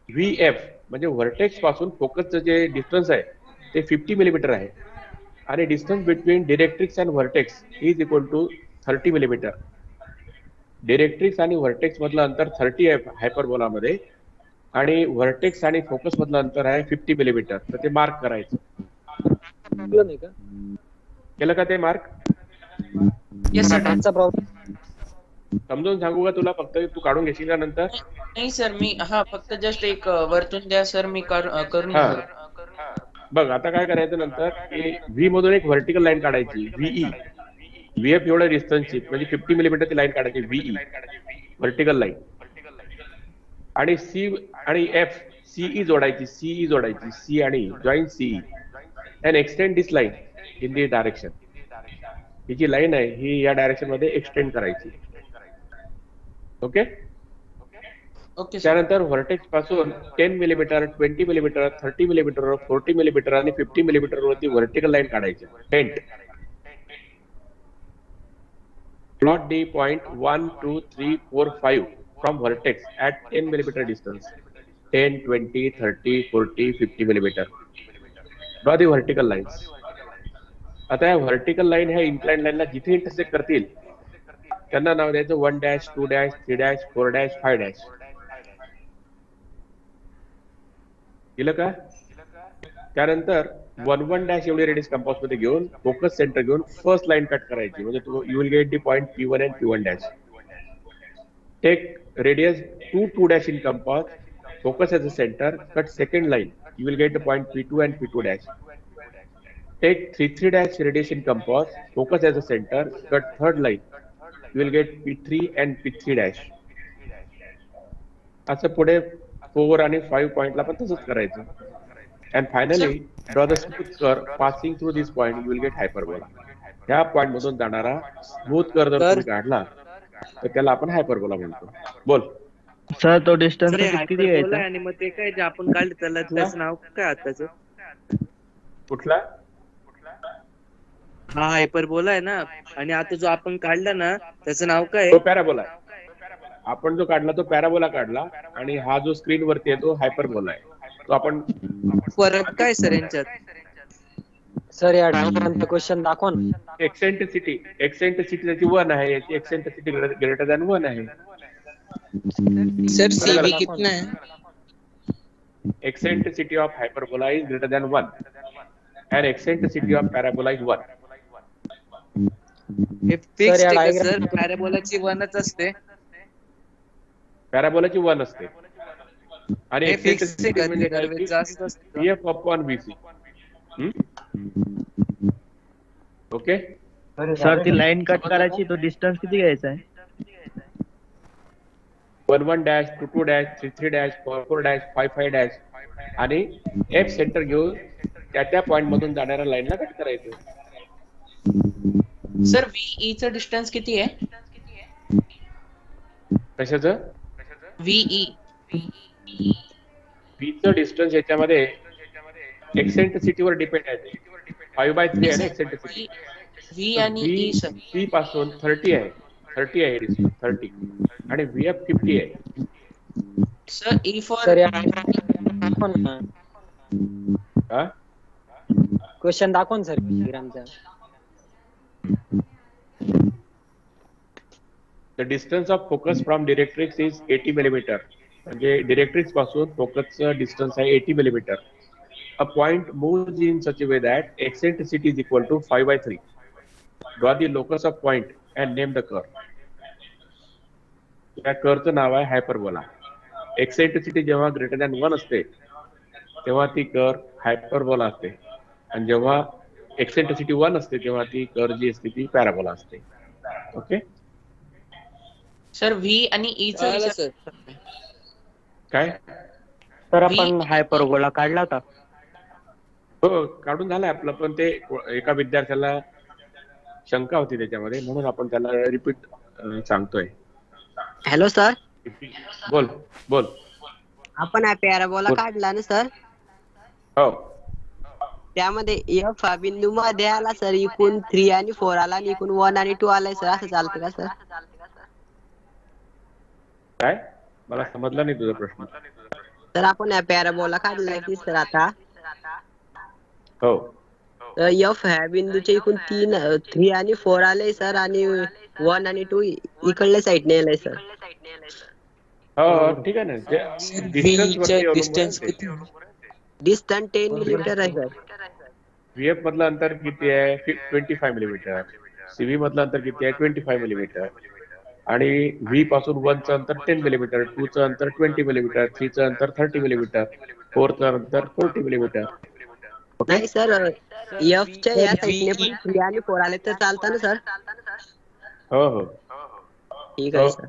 VF म्हणजे व्हर्टेक्स पासून फोकसचं जे डिस्टन्स आहे ते 50 मिलीमीटर आहे, आणि distance between directrix and vertex is equal to 30 millimetre. Directrix आणि व्हर्टेक्स मधलं अंतर 30 आहे हायपरबोलामध्ये, आणि व्हर्टेक्स आणि फोकस मधलं अंतर आहे 50 मिलीमीटर. तर ते मार्क करायचं. केलं का ते मार्क? Yes sir. प्रॉब्लेम समजून सांगू का तुला? फक्त तू काढून घेशील का नंतर? नाही सर, मी फक्त जस्ट एक वरतून द्या सर, मी करून हा बघ, आता काय करायचं नंतर की व्ही मधून एक व्हर्टिकल लाईन काढायची, VE. VF एवढं डिस्टन्सची म्हणजे 50 मिलीमीटरची लाईन काढायची, VE व्हर्टिकल लाईन. आणि C आणि F, CE जोडायची, CE जोडायची, C आणि join CE and extend this line in this direction. ही जी लाईन आहे ही या डायरेक्शन मध्ये एक्सटेंड करायची. ओके. ओके. त्यानंतर व्हर्टेक्स पासून 10 मिलीमीटर, 20 मिलीमीटर, 30 मिलीमीटर, 40 मिलीमीटर आणि 50 मिलीमीटर वरती व्हर्टिकल लाईन काढायची. Plot D point 1, 2, 3, 4, 5 from vertex at 10 millimeter distance. 10, 20, 30, 40, 50 millimeter. Draw the vertical lines. आता या व्हर्टिकल लाईन ह्या इन्क्लाइन लाईनला जिथे इंटरसेक्ट करतील त्यांना नाव द्यायचं 1 dash 2 dash 3 dash 4 dash 5 dash. केलं का? त्यानंतर 1 डॅश एवढी रेडियस कंपास मध्ये घेऊन फोकस सेंटर घेऊन फर्स्ट लाईन कट करायची म्हणजे you will get the point P1 and P1 dash. Take radius 2 dash in compass, focus as a center, cut second line, you will get the point P2 and P2 dash. Take 3 dash radius in compass, focus as a center, cut third line, you will get P3 and P3 dash. असं पुढे 4 आणि 5 पॉइंटला पण तसंच करायचं. And finally, draw the smooth curve passing through this point, you will get hyperbola. ह्या point मधून जाणारा स्मूथ कर्व जर तुम्ही काढला तर त्याला आपण हायपरबोला म्हणतो. बोल सर तो डिस्टन्स सर हे किती hyperbola घ्यायचा? आहे आणि मग ते काय जे आपण काढले त्याला त्याचं नाव काय आताचं? कुठला? हा हायपरबोला आहे ना, आणि आता जो आपण काढला ना त्याचं नाव काय तो आहे? पॅराबोला आहे. आपण जो काढला तो पॅराबोला काढला आणि हा जो स्क्रीन वरती आहे तो हायपरबोला आहे. तो आपण फरक काय सर यांच्यात? सर या डायग्रामचं क्वेश्चन दाखवा ना. एक्सेंट्रिसिटी त्याची 1 आहे, याची एक्सेंट्रिसिटी ग्रेटर दॅन 1 आहे. सर सीबी कितना है? Eccentricity of hyperbola is greater than 1 and eccentricity of parabola is 1. हे फिक्स आहे का सर? पॅराबोलाची 1च असते. पॅराबोलाची 1 असते आणि हे फिक्स आहे eccentricity का? म्हणजे काय ते की जास्त असतं. Vf upon Vc. Okay. Sir ती लाईन कट करायची, तो डिस्टन्स किती घ्यायचा आहे? 1 dash 2 dash 3 dash 4 dash 5 dash आणि एफ सेंटर घेऊन त्या पॉइंट मधून जाणाऱ्या लाईनला कट करायचं. सर VE चं डिस्टन्स किती आहे? कशाचं? VE चं डिस्टन्स याच्यामध्ये एक्सेंट्रिसिटीवर डिपेंड आहे. 5/3 आहे ना एक्सेंट्रिसिटी. V आणि E सर. P पासून 30 आहे डिस्टन्स 30 आणि VF 50 आहे. सर E फॉर सर या दाखवा ना. हा? क्वेश्चन दाखवा ना sir डायग्रामचा. The distance of focus from directrix is 80 millimeter. म्हणजे डिरेक्ट्रिक्स पासून फोकसचं डिस्टन्स आहे 80 millimeter. A point moves in such a way that eccentricity is equal to 5/3. Draw the locus of point and name the curve. या कर्वचं नाव आहे hyperbola. Eccentricity जेव्हा greater than 1 असते तेव्हा ती curve hyperbola असते आणि जेव्हा एक्सेंट्रिसिटी 1 असते तेव्हा ती कर्व जी असते ती पॅराबोला असते. ओके. सर V आणि E चं कळलं विचार- सर. काय? सर आपण हायपरबोला काढला होता. हो काढून झालंय आपलं, पण ते एका विद्यार्थ्याला शंका होती त्याच्यामध्ये म्हणून आपण त्याला रिपीट सांगतोय. हॅलो सर, बोल. आपण हा पॅराबोला काढला ना सर, हो त्यामध्ये एफ हा बिंदू मध्ये आला सर, इकून 3 आणि 4 आला आणि इकून 1 आणि 2 आलाय सर, असं चालतं का सर? काय? मला समजला नाही तुझा प्रश्न. तर आपण हा पॅराबोला काढलाय की सर आता, हो तर एफ ह्या बिंदूच्या इकून 3 आणि 4 आले सर आणि 1 आणि 2 इकडल्या साईडने आलाय सर. हो ठीक आहे ना. डिस्टन्स किती? डिस्टन्स 10 मिलीमीटर आहे सर. VF मधलं अंतर किती आहे? 25 मिलीमीटर. CV मधलं अंतर किती आहे? 25 मिलीमीटर. आणि V पासून 1 चं अंतर 10 मिलीमीटर, 2 चं अंतर 20 मिलीमीटर, 3 चं अंतर 30 मिलीमीटर, 4 चं अंतर 40 मिलीमीटर. नाही सर, एफ च्या या साईडने पण 3 आणि 4 आले तर चालतं ना सर? हो ठीक आहे सर.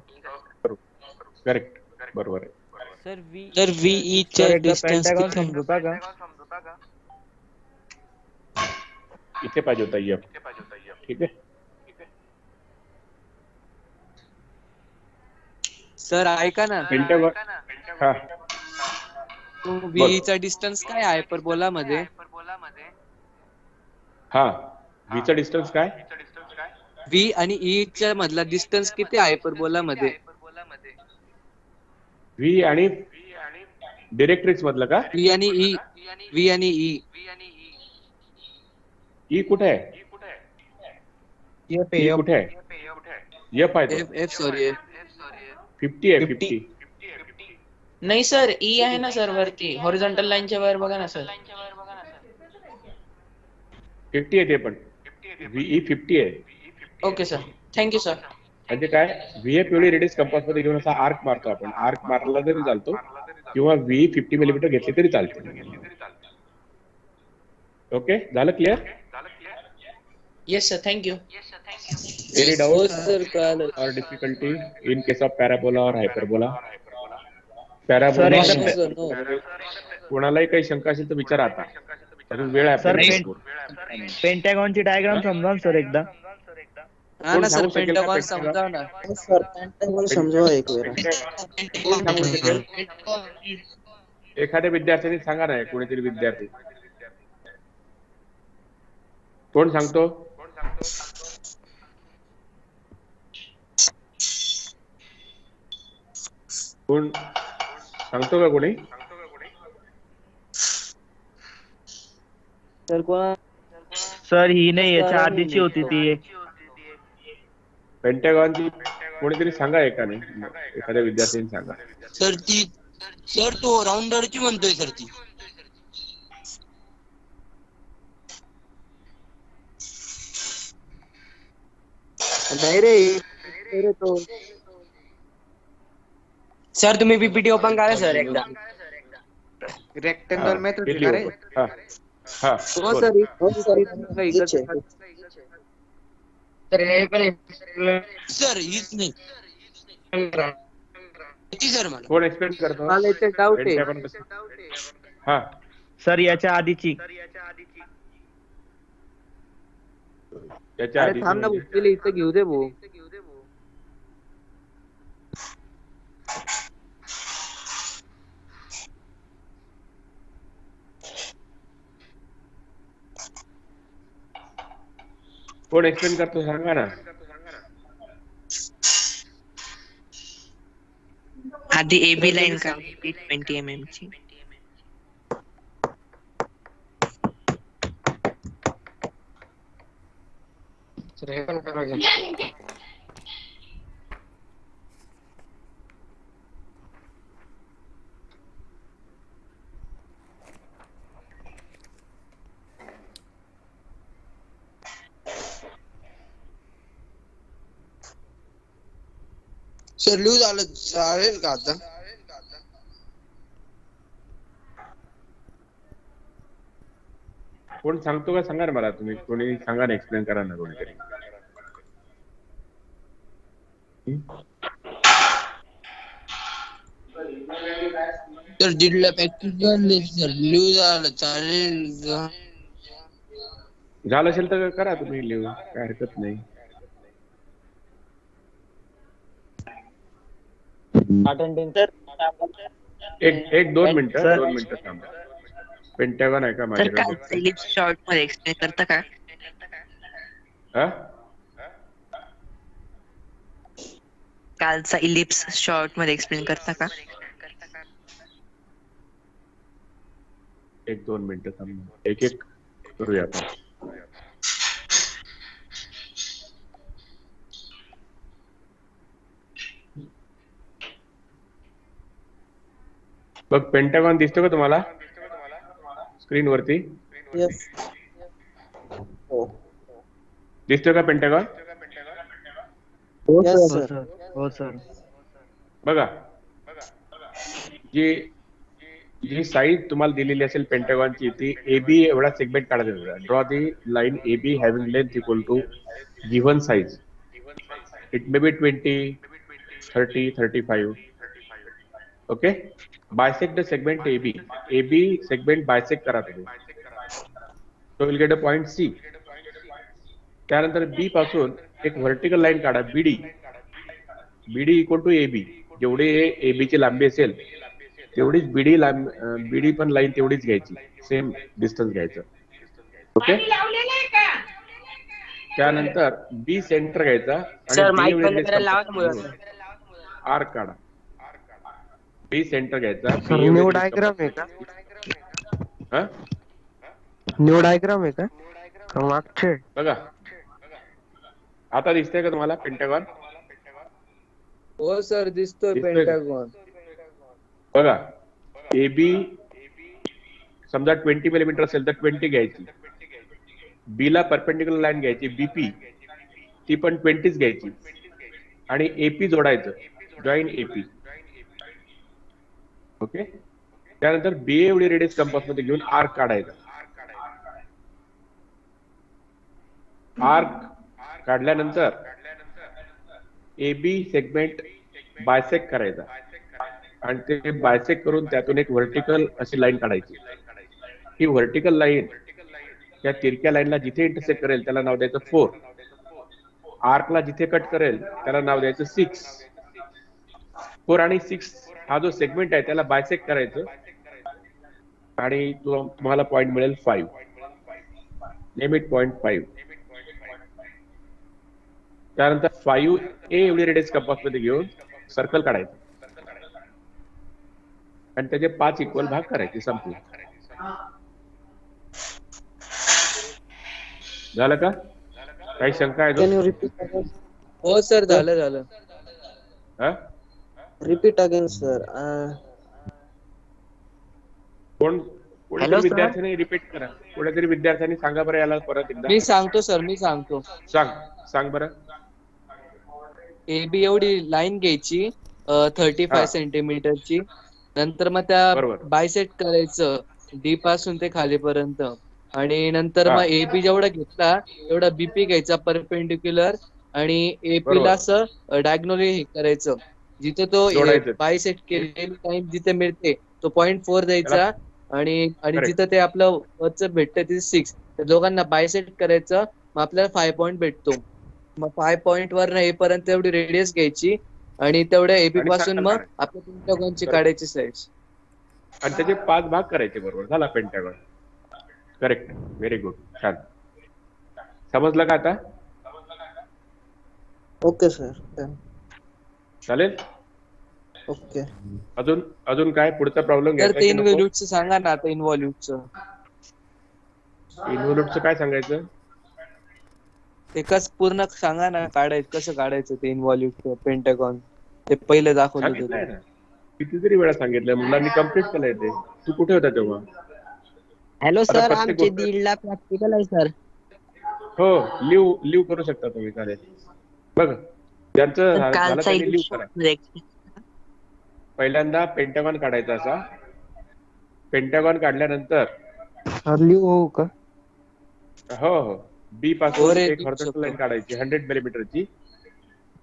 करेक्ट, बरोबर आहे. तर VE चा डिस्टन्स किती? समजूता का? इथे पाहिजे होता F. ठीक आहे. सर ऐका ना, हा VE चा डिस्टन्स काय आहे हायपरबोला मध्ये? हा V चा डिस्टन्स काय? व्ही आणि ई च्या मधला डिस्टन्स किती आहे हायपरबोला मध्ये? व्ही आणि डिरेक्ट्रिक्स मधलं का? व्ही आणि ई. व्ही आणि ई. ई कुठे आहे? ई कुठे आहे? एफ आहे तो. एफ सॉरी 50 आहे 50. नाही सर, ई आहे ना सर वरती, हॉरिझॉन्टल लाईनच्या वर बघा ना सर. 50 आहे ते पण. व्ही 50 आहे. Okay sir, thank you sir. म्हणजे काय, व्ही पिवळी रेडियस कंपास मध्ये घेऊन असा आर्क मारतो आपण. आर्क मारला तरी चालतो किंवा व्ही 50 मिलीमीटर घेतली तरी चालते. ओके, झालं clear? Yes sir, thank you. Any doubt or difficulty in case of parabola or hyperbola? Parabola कोणालाही काही शंका असेल तर विचारा आता, अजून वेळ आहे सर आपल्याला. पेंटॅगॉनची डायग्राम समजावून सर एकदा. हा ना सर, सांगू शकेल का पेंटागॉन Pentagon? समजाव ना. समजवा एक वेळा. कोण सांगू शकेल? एखाद्या विद्यार्थ्याने सांगा ना, कोणीतरी विद्यार्थी. कोण सांगतो? कोण सांगतो का कोणी? तर कोणा सर ही नाही, याच्या आधीची होती ती. पेंटॅगॉनची कोणीतरी सांगा एखाद्या विद्यार्थ्याने सांगा. सर ती, सर तो राऊंडरची म्हणतोय सर ती. नाही रे तो. सर तुम्ही पीपीटी ओपन करा सर एकदा. रेक्टेंगल मेथड केली आहे. होती. हा हा हो बोल. सर, सर हीच नाही ती सर मला. कोण एक्सप्लेन करतो? मला इथे डाऊट आहे. Pentagon कसं? हा सर याच्या आधीची. त्याच्या अरे आधी थांब ना, बुकले इथं घेऊ दे भाऊ. कोण एक्सप्लेन करतो सांगा ना. आधी एबी लाईन काढली 20 mm ची. सर लूज आलं चालेल का आता? कोण सांगतो का सांगा ना मला. तुम्ही कोणी सांगा ना, एक्सप्लेन करा ना कोणीतरी. सर दीडला प्रॅक्टिस झाली सर, लूज आलं चालेल का? झालं असेल तर करा तुम्ही लिहू, काय हरकत नाही. एक 2 मिनिटं थांबा. पेंटॅगॉन आहे का माझ्याकडे? शॉर्ट मध्ये एक्सप्लेन करता का? हा कालचा इलिप्स शॉर्ट मध्ये एक्सप्लेन करता का? 1-2 मिनिटं थांबा. एक करूया आपण. बघ, पेंटागॉन दिसतो का तुम्हाला स्क्रीन वरती? दिसतो का पेंटागॉन? हो सर. बघा, जी साईज तुम्हाला दिलेली असेल पेंटागॉनची, ती AB एवढा सेगमेंट काढायचा. Draw the line AB having length equal to given size. It may be 20, 30, 35. Okay, bisect the segment AB segment bisect करा तुम्ही. So will get a point C. त्यानंतर B पासून एक व्हर्टिकल लाईन काढा, BD equal to AB. जेवढी AB ची लांबी असेल तेवढीच BD पण लाईन तेवढीच घ्यायची, सेम डिस्टन्स घ्यायचं. ओके, त्यानंतर बी सेंटर घ्यायचा आणि सर बी माईक एवढे बंद रेडियस करायला लावा कंपास ना मुळात. आर्क काढा. बी सेंटर घ्यायचा, सर बी एवढे न्यू रेडियस डायग्राम आहे कंपास का? हा न्यू डायग्राम आहे का? का मागचे? बघा आता दिसतंय का तुम्हाला पेंटागॉन? हो सर दिसतोय दिसतोय. पेंटागॉन. बघा ए बी समजा 20 मिलीमीटर असेल तर 20 घ्यायची. बी ला परपेंडिक्युलर लाईन घ्यायची बीपी, ती पण 20च घ्यायची आणि एपी जोडायचं, जॉईन एपी. ओके. त्यानंतर बी एवढी रेडियस कंपास मध्ये घेऊन आर्क काढायचा. आर्क काढल्यानंतर ए बी सेगमेंट बायसेक्ट करायचा आणि ते बायसेक्ट करून त्यातून एक व्हर्टिकल अशी लाईन काढायची. ही व्हर्टिकल लाईन त्या तिरक्या लाईनला जिथे इंटरसेक्ट करेल त्याला नाव द्यायचं 4. आर्कला जिथे कट करेल त्याला नाव द्यायचं 6. 4 आणि 6 हा जो सेगमेंट आहे त्याला बायसेक्ट करायचं आणि तुम्हाला पॉइंट मिळेल 5. Limit point 5. त्यानंतर 5A एवढी रेडियस कंपास मध्ये घेऊन सर्कल काढायचं आणि त्याचे 5 इक्वल भाग करायचे. संपले. झालं का? काही शंका आहे का? हो सर झालं. Repeat again sir. कोणीतरी विद्यार्थ्यांनी रिपीट करा. कोणीतरी विद्यार्थ्यांनी सांगा बरं याला परत एकदा. मी सांगतो सर, मी सांगतो. सांग बरं. ए बी एवढी लाईन घ्यायची 35 सेंटीमीटरची. नंतर मग त्या बरोबर. बायसेक्ट करायचं डी पासून ते खालीपर्यंत. आणि नंतर मग ए बी जेवढा घेतला तेवढा बीपी घ्यायचा परपेंडिक्युलर आणि एपी ला असं डायगोनली हे करायचं. जिथे तो बायसेक्ट केलेली लाईन जिथे मिळते तो 0.4 द्यायचा आणि जिथं ते आपलं वरचं भेटतं तिथे 6. त्या दोघांना बायसेक्ट करायचं. मग आपल्याला 5 पॉईंट भेटतो. मग 5 पॉईंट वर येईपर्यंत एवढी रेडियस घ्यायची आणि तेवढ्या एपी पासून मग आपल्या पेंटागॉनची काढायची साईड्स आणि त्याचे 5 भाग करायचे. बरोबर झाला पेंटागॉन. करेक्ट. Very good. छान. समजलं का आता? Okay sir. चालेल. ओके. अजून काय पुढचा प्रॉब्लेम तर ते इन्व्हॉल्यूटचं सांगा ना. आता इन्व्हॉल्यूटचं काय सांगायचं? ते पूर्ण सांगा ना. कसं काढायचं ते इन्व्हॉल्यूट पेंटागॉन. ते पहिले दाखवलं होतं. कितीतरी वेळा सांगितलं मुलांनी. कम्प्लीट केलंय ते. तू कुठे होता तेव्हा? हॅलो सर, आमचे 1.5 प्रॅक्टिकल आहे सर. हो, लिव्ह करू शकता तुम्ही. चालेल. बघ ज्यांचं झालं त्यांनी लिव्ह करा. पहिल्यांदा पेंटागॉन काढायचा. असा पेंटागॉन काढल्यानंतर लिव्ह होऊ का? हो. बी पासून एक हॉरिझॉन्टल लाईन काढायची 100 मिलीमीटरची.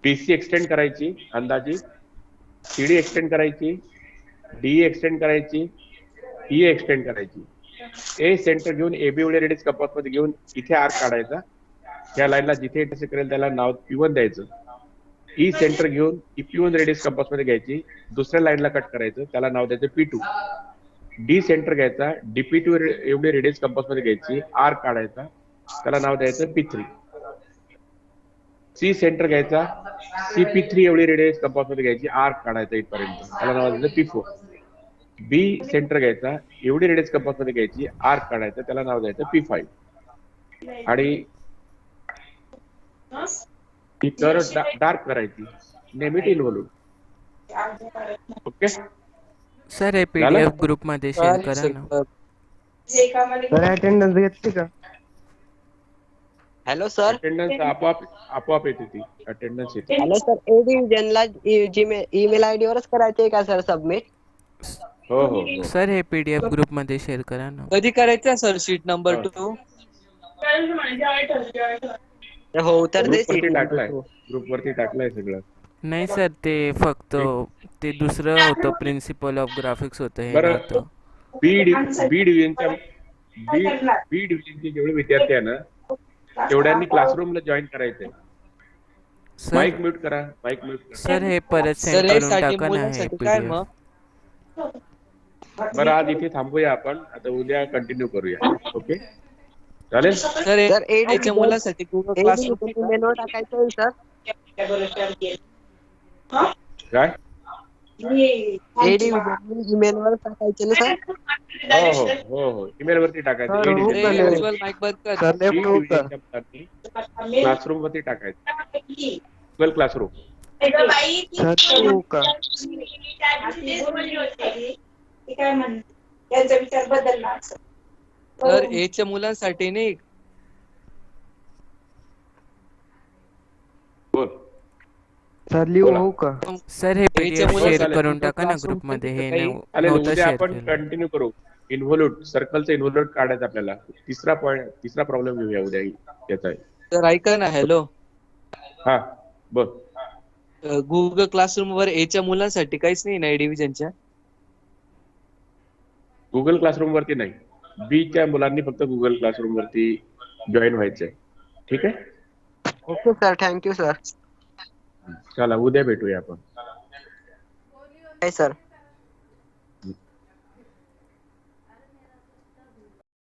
बीसी एक्सटेंड करायची अंदाजी. सीडी एक्सटेंड करायची. डी एक्सटेंड करायची. ई एक्सटेंड करायची. ए सेंटर घेऊन एबी एवढे रेडियस कंपास मध्ये घेऊन इथे आर्क काढायचा. त्या लाईनला जिथे इंटरसेक्ट करेल त्याला नाव P1 द्यायचं. ई सेंटर घेऊन P1 रेडियस कंपास मध्ये घ्यायची. दुसऱ्या लाईनला कट करायचं, त्याला नाव द्यायचं P2. डी सेंटर घ्यायचा, DP2 एवढी रेडियस कंपास मध्ये घ्यायची. आर्क काढायचा, त्याला नाव द्यायचं P3. सी सेंटर घ्यायचा, CP3 एवढी रेडियस कंपास मध्ये घ्यायची. आर्क काढायचा इथपर्यंत, त्याला नाव द्यायचं P4. बी सेंटर घ्यायचा, एवढी रेडियस कंपास मध्ये घ्यायची. आर्क काढायचं, त्याला नाव द्यायचं P5. आणि ती तर डार्क करायची, नेमिट इन्व्हॉल्यूट. ओके सर, हे पीडीएफ ग्रुप मध्ये शेअर करा ना. सर अटेंडन्स घेतली का? Hello sir. अटेंडन्स आपोआप येते. ती अटेंडन्स येते. हॅलो सर, ए डिव्हिजनला ईमेल आयडी वरच करायचंय का सर सबमिट? हो. सर, हे पीडीएफ ग्रुप मध्ये शेअर करा ना. कधी करायचं सर शीट नंबर 2? हो तर ग्रुप वरती टाकलाय सगळं. नाही सर, ते फक्त ते दुसरं होतं, प्रिन्सिपल ऑफ ग्राफिक्स होतं. हे नव्हतं. बी डिव्हिजनचे जेवढे विद्यार्थी आहे ना तेवढ्यांनी क्लासरूमला जॉईन करायचंय. माईक म्यूट करा. सर, हे परत सेंड करून टाका ना हे पीडीएफ. बरं, आज इथे थांबूया आपण. आता उद्या कंटिन्यू करूया. ओके. चालेल. सर सर एडी याच्या मुलांसाठी गुगल क्लासरूम ईमेलवर टाकायचं आहे सर. काय एडी ईमेलवर टाकायचे ना सर. हो ईमेल वरती टाकायचं. सर, हो का नाही? उज्ज्वल माईक बंद कर. सर लेफ्ट हो का क्लासरूम वरती टाकायचं. Google classroom. सर हो का सर एच्या मुलांसाठी नाही. बोल. सर लिहू हो का सर हे याच्या पीडीएफ मुलांसाठी शेअर करून Google टाका ना Classroom ग्रुप मध्ये. हे काही- चालेल. नव्हतं उद्या शेअर आपण केलं. कंटिन्यू करू. इन्व्होल्यूट सर्कलचं इन्व्होल्यूट काढायचं आपल्याला. तिसरा प्रॉब्लेम घेऊया उद्या याचा. तर ऐका ना. हॅलो. हा बोल. गुगल क्लासरूम वर एच्या मुलांसाठी काहीच नाही ना डिव्हिजनच्या. गुगल क्लासरूम वरती नाही. बीच्या मुलांनी फक्त गुगल क्लासरूम वरती जॉईन व्हायचंय. ठीक आहे. Okay sir, thank you sir. चला उद्या भेटूया आपण. काय सर.